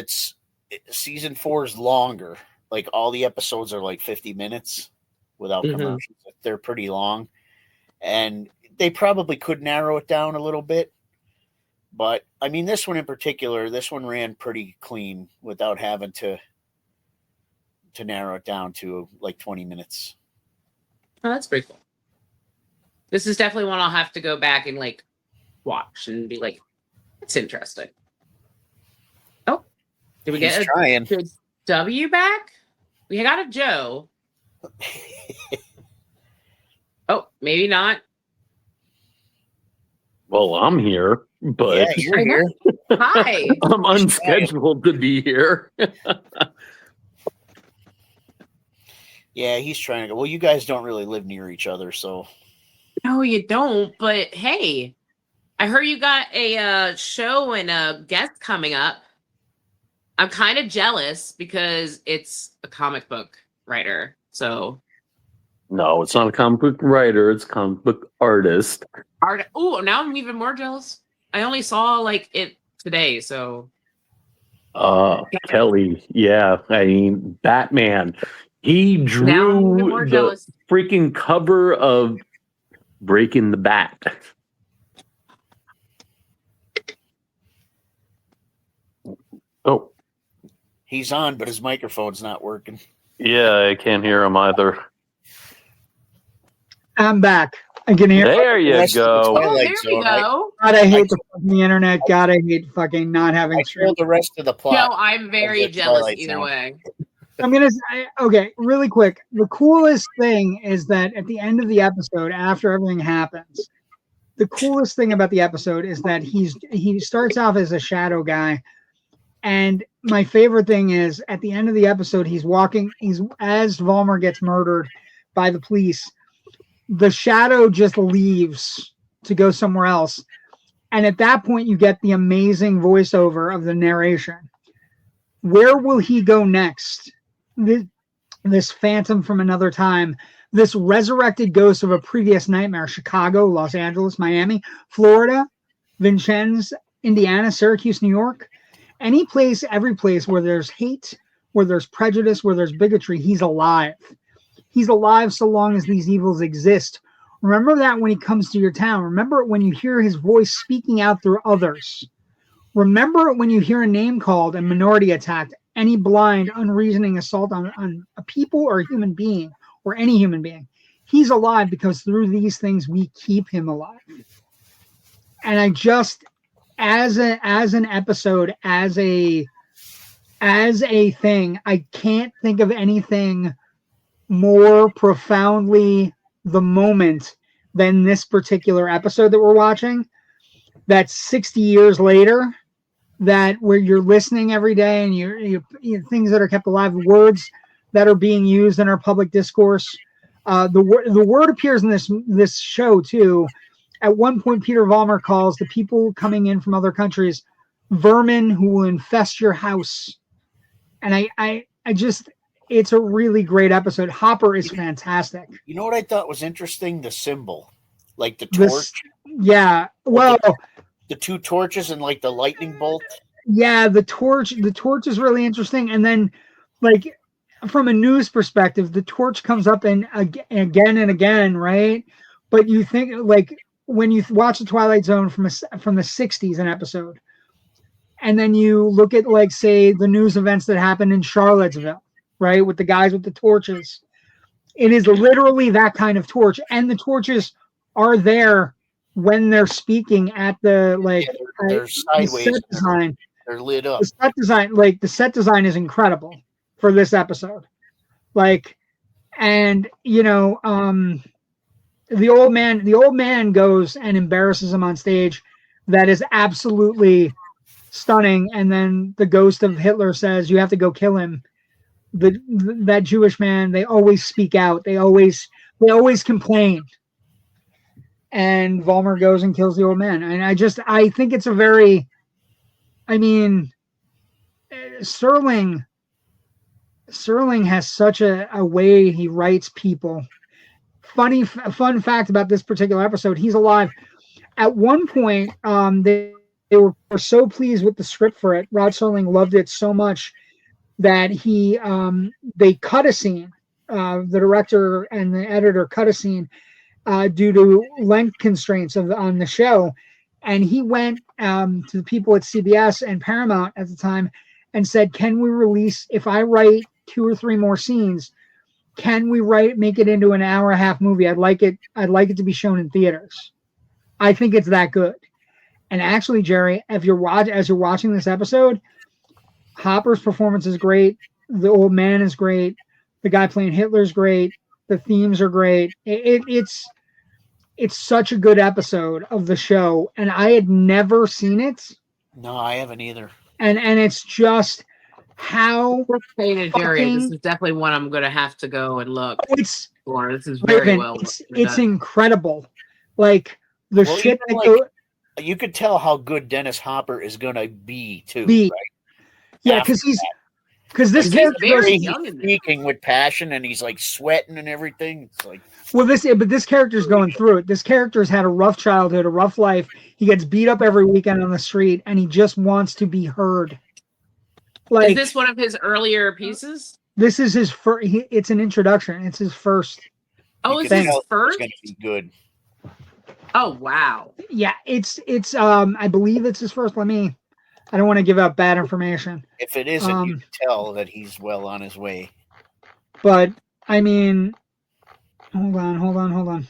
season 4 is longer. Like, all the episodes are like 50 minutes without commercials. They're pretty long, and they probably could narrow it down a little bit. But I mean, this one in particular, ran pretty clean without having to narrow it down to like 20 minutes. Oh, that's pretty cool. This is definitely one I'll have to go back and like watch and be like, it's interesting. Oh, did we get a W back? We got a Joe. Oh, maybe not. Well, I'm here, but you're here. Hi. I'm unscheduled to be here. Yeah, he's trying to go. Well, you guys don't really live near each other, so. No, you don't. But hey, I heard you got a show and a guest coming up. I'm kind of jealous because it's a comic book writer. So. No, it's not a comic book writer. It's a comic book artist. Oh, now I'm even more jealous. I only saw like it today, so. Kelly, yeah. I mean, Batman. He Now I'm even drew more the jealous. freaking cover of Breaking the Bat. Oh, He's on, but his microphone's not working. yeah, I can't hear him either. I'm back. I can hear. There you go. Oh, there we go. God, I hate the fucking internet. God, I hate fucking not having. I told the rest of the plot. No, I'm very jealous either way. I'm gonna say, okay, really quick. The coolest thing is that at the end of the episode, after everything happens, the coolest thing about the episode is that he starts off as a shadow guy, and my favorite thing is at the end of the episode, he's as Vollmer gets murdered by the police. The shadow just leaves to go somewhere else, and at that point, you get the amazing voiceover of the narration. Where will he go next? This phantom from another time, this resurrected ghost of a previous nightmare, Chicago, Los Angeles, Miami, Florida, Vincennes, Indiana, Syracuse, New York, any place, every place where there's hate, where there's prejudice, where there's bigotry, he's alive. He's alive so long as these evils exist. Remember that when he comes to your town. Remember it when you hear his voice speaking out through others. Remember it when you hear a name called and minority attacked. Any blind, unreasoning assault on a people or a human being or any human being. He's alive because through these things we keep him alive. And I just, as an episode, as a thing, I can't think of anything more profoundly the moment than this particular episode that we're watching. That's 60 years later. That where you're listening every day and you things that are kept alive, words that are being used in our public discourse. The word appears in this show too. At one point, Peter Vollmer calls the people coming in from other countries vermin who will infest your house. And I just, it's a really great episode. Hopper is fantastic. You know what I thought was interesting? The symbol, like the torch. Yeah. Well. The two torches and like the lightning bolt. Yeah, the torch is really interesting. And then like from a news perspective, the torch comes up and again and again, right? But you think like when you watch the Twilight Zone from the 60s, an episode, and then you look at like say the news events that happened in Charlottesville, right? With the guys with the torches. It is literally that kind of torch. And the torches are there when they're speaking at the like they're sideways, the set design, they're lit up. The set design is incredible for this episode. Like, and you know, the old man goes and embarrasses him on stage. That is absolutely stunning. And then the ghost of Hitler says, "You have to go kill him." That Jewish man, they always speak out. They always complain. And Vollmer goes and kills the old man. And I think it's a very, I mean, Serling has such a way he writes people. Fun fact about this particular episode, he's alive. At one point, they were so pleased with the script for it. Rod Serling loved it so much that they cut a scene. The director and the editor cut a scene due to length constraints on the show. And he went to the people at CBS and Paramount at the time and said, can we release, if I write 2 or 3 more scenes, can we make it into an hour and a half movie? I'd like it to be shown in theaters. I think it's that good. And actually, Jerry, as you're watching this episode, Hopper's performance is great. The old man is great. The guy playing Hitler's great. The themes are great. It's such a good episode of the show, and I had never seen it. No, I haven't either. And it's just how Jerry, this is definitely one I'm going to have to go and look for. This is very well. It's incredible. Like the shit you could tell how good Dennis Hopper is going to be too. Right? Yeah, because Because this character very young in speaking with passion, and he's like sweating and everything. It's like, well, this character's going through it. This character's had a rough childhood, a rough life. He gets beat up every weekend on the street, and he just wants to be heard. Is this one of his earlier pieces? This is his first. It's an introduction. It's his first. Oh, it's his first. It's going to be good. Oh wow. Yeah, it's. I believe it's his first. I don't want to give out bad information. If it isn't, you can tell that he's well on his way. But I mean, hold on.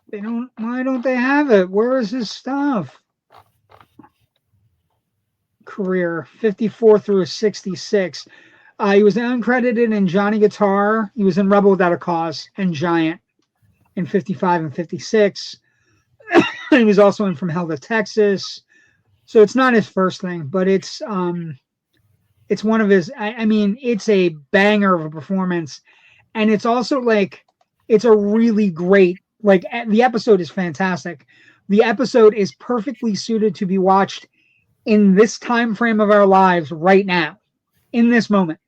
They don't. Why don't they have it? Where is his stuff? Career 54 through 66. He was uncredited in Johnny Guitar. He was in Rebel Without a Cause and Giant in 55 and 56. He was also in From Hell to Texas. So it's not his first thing, but it's one of his. I mean, it's a banger of a performance, and it's also like it's a really great. Like the episode is fantastic. The episode is perfectly suited to be watched in this time frame of our lives right now, in this moment,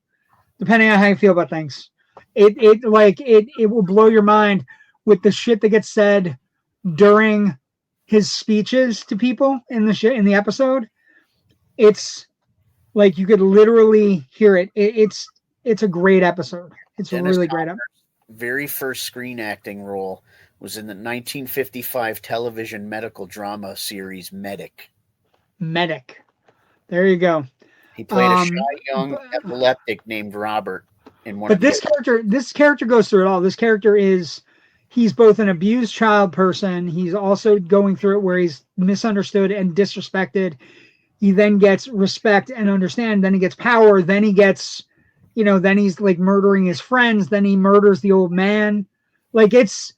depending on how you feel about things. It will blow your mind with the shit that gets said during his speeches to people in the episode. It's like you could literally hear it. It's a great episode. It's a really great episode. Very first screen acting role was in the 1955 television medical drama series Medic. There you go. He played a shy young epileptic named Robert in one. But this character goes through it all. This character he's both an abused child person. He's also going through it where he's misunderstood and disrespected. He then gets respect and understand. Then he gets power. Then he gets, then he's like murdering his friends. Then he murders the old man. Like it's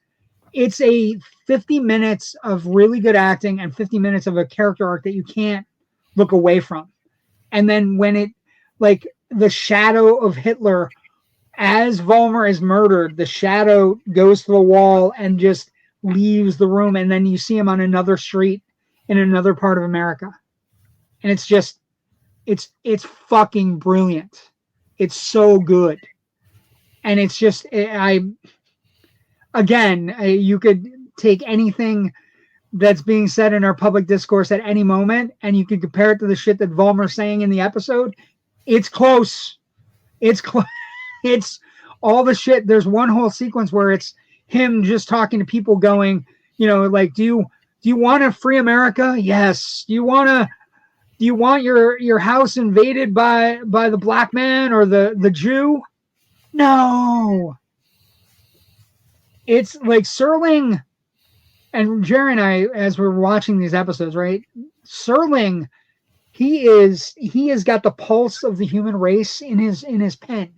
a 50 minutes of really good acting and 50 minutes of a character arc that you can't look away from. And then when it, like the shadow of Hitler, as Vollmer is murdered, the shadow goes to the wall and just leaves the room. And then you see him on another street in another part of America. And it's just, it's fucking brilliant. It's so good. And it's just, you could take anything that's being said in our public discourse at any moment, and you could compare it to the shit that Vollmer's saying in the episode. It's close. It's all the shit. There's one whole sequence where it's him just talking to people going, like, do you want to free America? Yes. Do you want your house invaded by the black man or the Jew? No. It's like Serling and Jerry and I, as we're watching these episodes, right? Serling, he has got the pulse of the human race in his pen.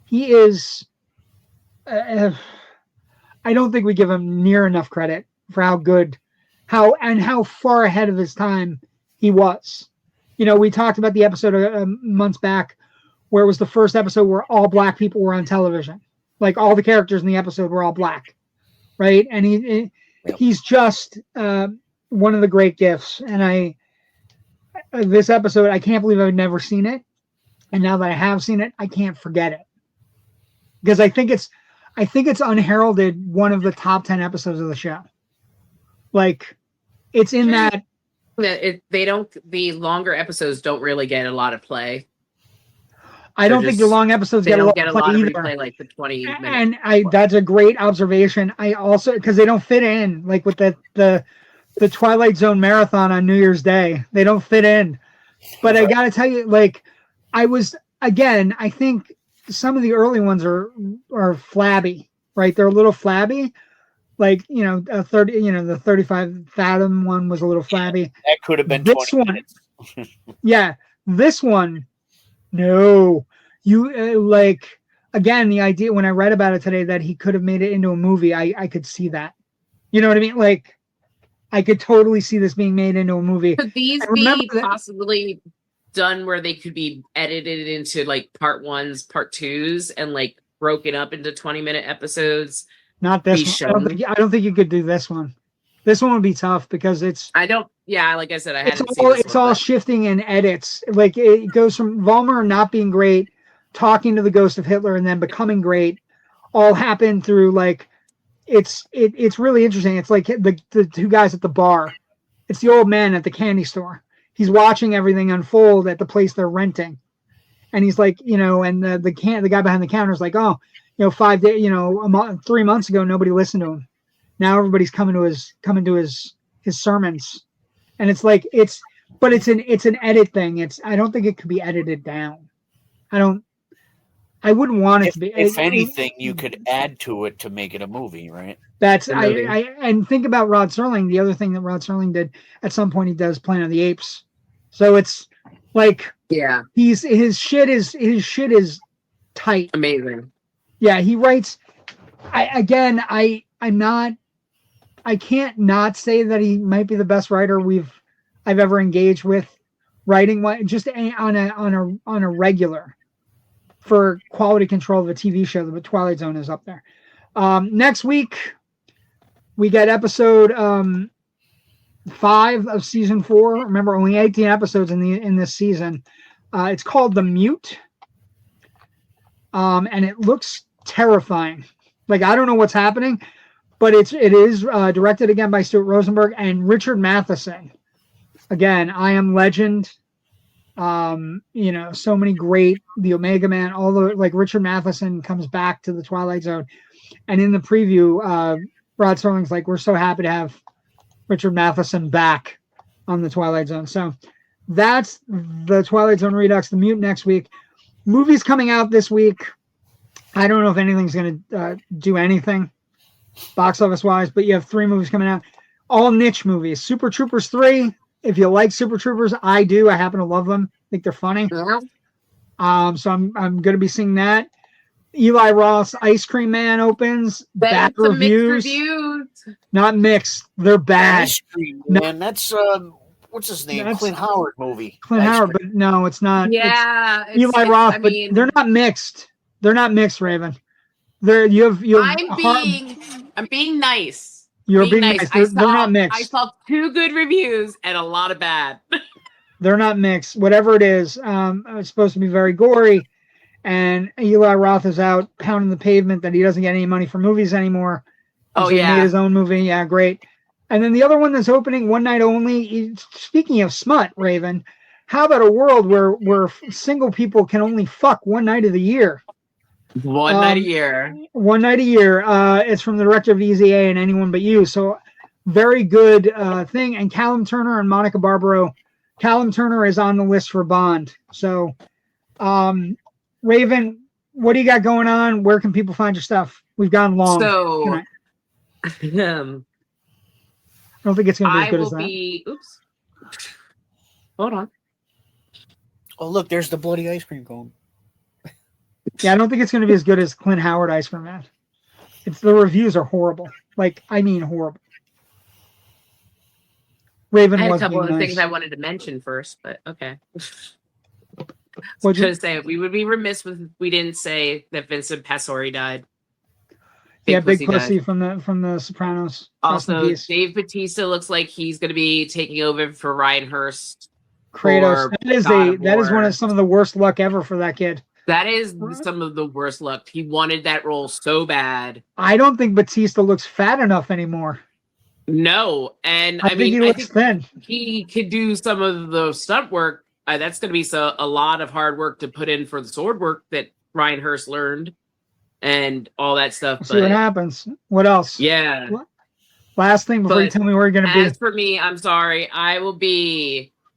He is. I don't think we give him near enough credit for how far ahead of his time he was. We talked about the episode months back where it was the first episode where all black people were on television. Like all the characters in the episode were all black, right? And he's just one of the great gifts. And this episode, I can't believe I've never seen it. And now that I have seen it, I can't forget it. Because I think it's unheralded one of the top 10 episodes of the show. Like it's in that. The longer episodes don't really get a lot of play. I don't think the long episodes get a lot of replay, like the 20 minutes. And that's a great observation. I also, because they don't fit in, like with the Twilight Zone marathon on New Year's Day, they don't fit in. But I gotta tell you, like, I think some of the early ones are flabby, right? They're a little flabby. Like, the 35 Fathom one was a little flabby. That could have been this 20 one. minutes. Yeah, this one. No, again, the idea when I read about it today that he could have made it into a movie, I could see that. You know what I mean? Like, I could totally see this being made into a movie. Could these be possibly done where they could be edited into like part ones, part twos, and like broken up into 20-minute episodes? Not this one. I don't think you could do this one. This one would be tough because it's. I don't. Yeah, like I said, I hadn't seen this. It's all shifting in edits. Like it goes from Vollmer not being great, talking to the ghost of Hitler, and then becoming great. All happened through like. It's really interesting. It's like the two guys at the bar. It's the old man at the candy store. He's watching everything unfold at the place they're renting, and he's like, and the guy behind the counter is like, oh, 5 days, 3 months ago, nobody listened to him. Now everybody's coming to his sermons, and it's like it's an edit thing. I don't think it could be edited down. I wouldn't want it to be. If anything, you could add to it to make it a movie, right? That's and think about Rod Serling. The other thing that Rod Serling did at some point, he does Planet of the Apes. So it's like, yeah, his shit is tight, amazing. Yeah, he writes. I can't not say that he might be the best writer I've ever engaged with, writing just on a regular. For quality control of a TV show, the Twilight Zone is up there. Next week, we get episode 5 of season 4. Remember, only 18 episodes in this season. It's called The Mute, and it looks terrifying. Like, I don't know what's happening, but it is directed again by Stuart Rosenberg and Richard Matheson. Again, I Am Legend. So many great, the Omega Man, all the like Richard Matheson comes back to the Twilight Zone. And in the preview, Rod Serling's like, we're so happy to have Richard Matheson back on the Twilight Zone. So that's the Twilight Zone Redux, The Mute next week. Movies coming out this week. I don't know if anything's going to do anything box office wise, but you have 3 movies coming out, all niche movies. Super Troopers 3. If you like Super Troopers, I do. I happen to love them. I think they're funny. Yeah. So I'm going to be seeing that. Eli Roth's Ice Cream Man opens. Bad reviews. Mixed reviews. Not mixed. They're bad. Ice Cream Man. That's what's his name? Clint Howard movie. Clint Howard, but no, it's not. Yeah. It's Eli Roth, but they're not mixed. They're not mixed, Raven. I'm being nice. You're being nice. They're not mixed. I saw 2 good reviews and a lot of bad. They're not mixed. Whatever it is, it's supposed to be very gory. And Eli Roth is out pounding the pavement that he doesn't get any money for movies anymore. Oh, so yeah. He made his own movie. Yeah, great. And then the other one that's opening one night only. Speaking of smut, Raven, how about a world where single people can only fuck one night of the year? One night a year. One night a year. It's from the director of Easy A and Anyone But You. So very good thing. And Callum Turner and Monica Barbaro. Callum Turner is on the list for Bond. So, Raven, what do you got going on? Where can people find your stuff? We've gone long. So, I don't think it's going to be as good as that. Oops. Hold on. Oh, look, there's the bloody ice cream cone. Yeah, I don't think it's going to be as good as Clint Howard Ice Cream Man. The reviews are horrible. Like, I mean, horrible. Raven I had was a couple of nice. things I wanted to mention first, but okay. What'd you say we would be remiss if we didn't say that Vincent Passori died. Big Pussy from the Sopranos. Also, Dave Bautista looks like he's going to be taking over for Ryan Hurst. Kratos. That is some of the worst luck ever for that kid. That is some of the worst luck. He wanted that role so bad. I don't think Bautista looks fat enough anymore. No, and I think he looks thin. He could do some of the stunt work. That's going to be a lot of hard work to put in for the sword work that Ryan Hurst learned and all that stuff. See what happens. What else? Yeah. Last thing before you tell me where you're going to be. As for me, I'm sorry.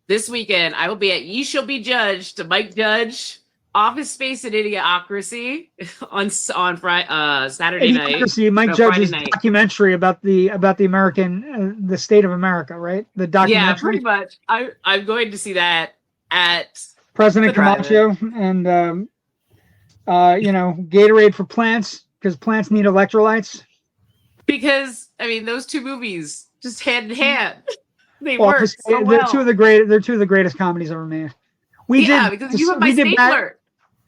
This weekend, I will be at Ye Shall Be Judged, Mike Judge, Office Space and Idiocracy on Saturday night. Mike Judge's documentary about the American, the state of America, right? The documentary. Yeah, pretty much. I'm going to see that at President Camacho and Gatorade for plants because plants need electrolytes. Because those 2 movies just hand in hand. They work so well. They're two of the greatest comedies ever made. Because you have my stapler.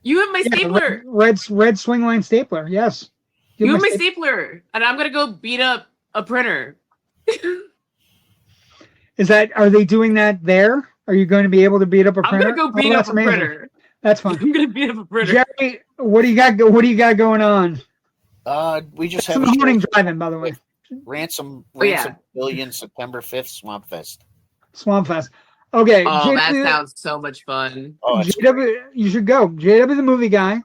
You have my stapler. Red swingline stapler. Yes. You have my stapler, and I'm gonna go beat up a printer. Are they doing that there? Are you going to be able to beat up a printer? I'm gonna go beat up a printer. That's fun. I'm gonna beat up a printer. Jerry, what do you got going on? We just have some morning driving, by the way. Ransom Billion, September 5th, Swamp Fest. Okay. Oh, that sounds so much fun. Oh, JW, you should go. JW the Movie Guy,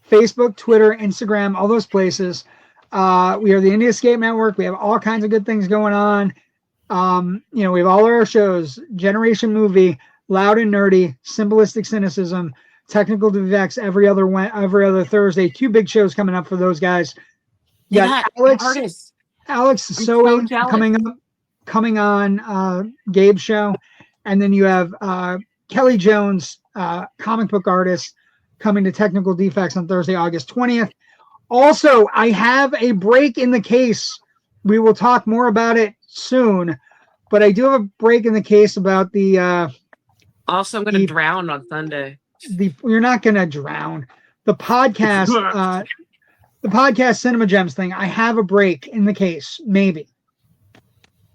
Facebook, Twitter, Instagram, all those places. We are the Indie Escape Network. We have all kinds of good things going on. We have all our shows: Generation Movie, Loud and Nerdy, Symbolistic Cynicism, Technical Defects every other Thursday. 2 big shows coming up for those guys. You got Alex Soe coming on Gabe's show, and then you have Kelly Jones, comic book artist, coming to Technical Defects on Thursday, August 20th. Also, I have a break in the case. We will talk more about it soon, but I do have a break in the case about the. Also, I'm going to drown on Sunday. You're not going to drown. The podcast. The podcast Cinema Gems thing, I have a break in the case, maybe.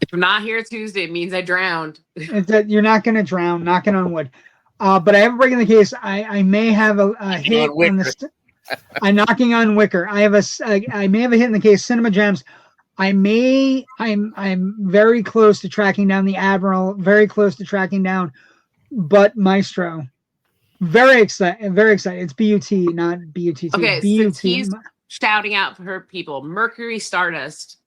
If I'm not here Tuesday, it means I drowned. You're not going to drown, knocking on wood. But I have a break in the case. I may have a hit on the. I'm knocking on wicker. I may have a hit in the case. Cinema Gems. I'm very close to tracking down the Admiral. Very close to tracking down, but Maestro. Very excited. Very excited. It's BUT, not BUTT. Okay, BUT. since he's shouting out for her people, Mercury Stardust.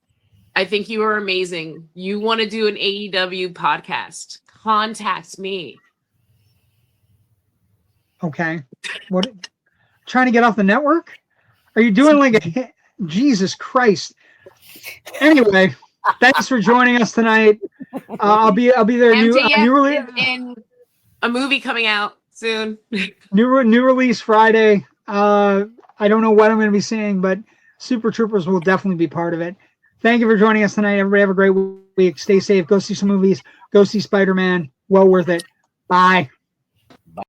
I think you are amazing. You want to do an AEW podcast? Contact me. Okay. What? Trying to get off the network? Are you doing like a Jesus Christ? Anyway, thanks for joining us tonight. I'll be there. MJF is in a movie coming out soon. new release Friday. I don't know what I'm going to be seeing, but Super Troopers will definitely be part of it. Thank you for joining us tonight. Everybody have a great week. Stay safe. Go see some movies. Go see Spider-Man. Well worth it. Bye. Bye.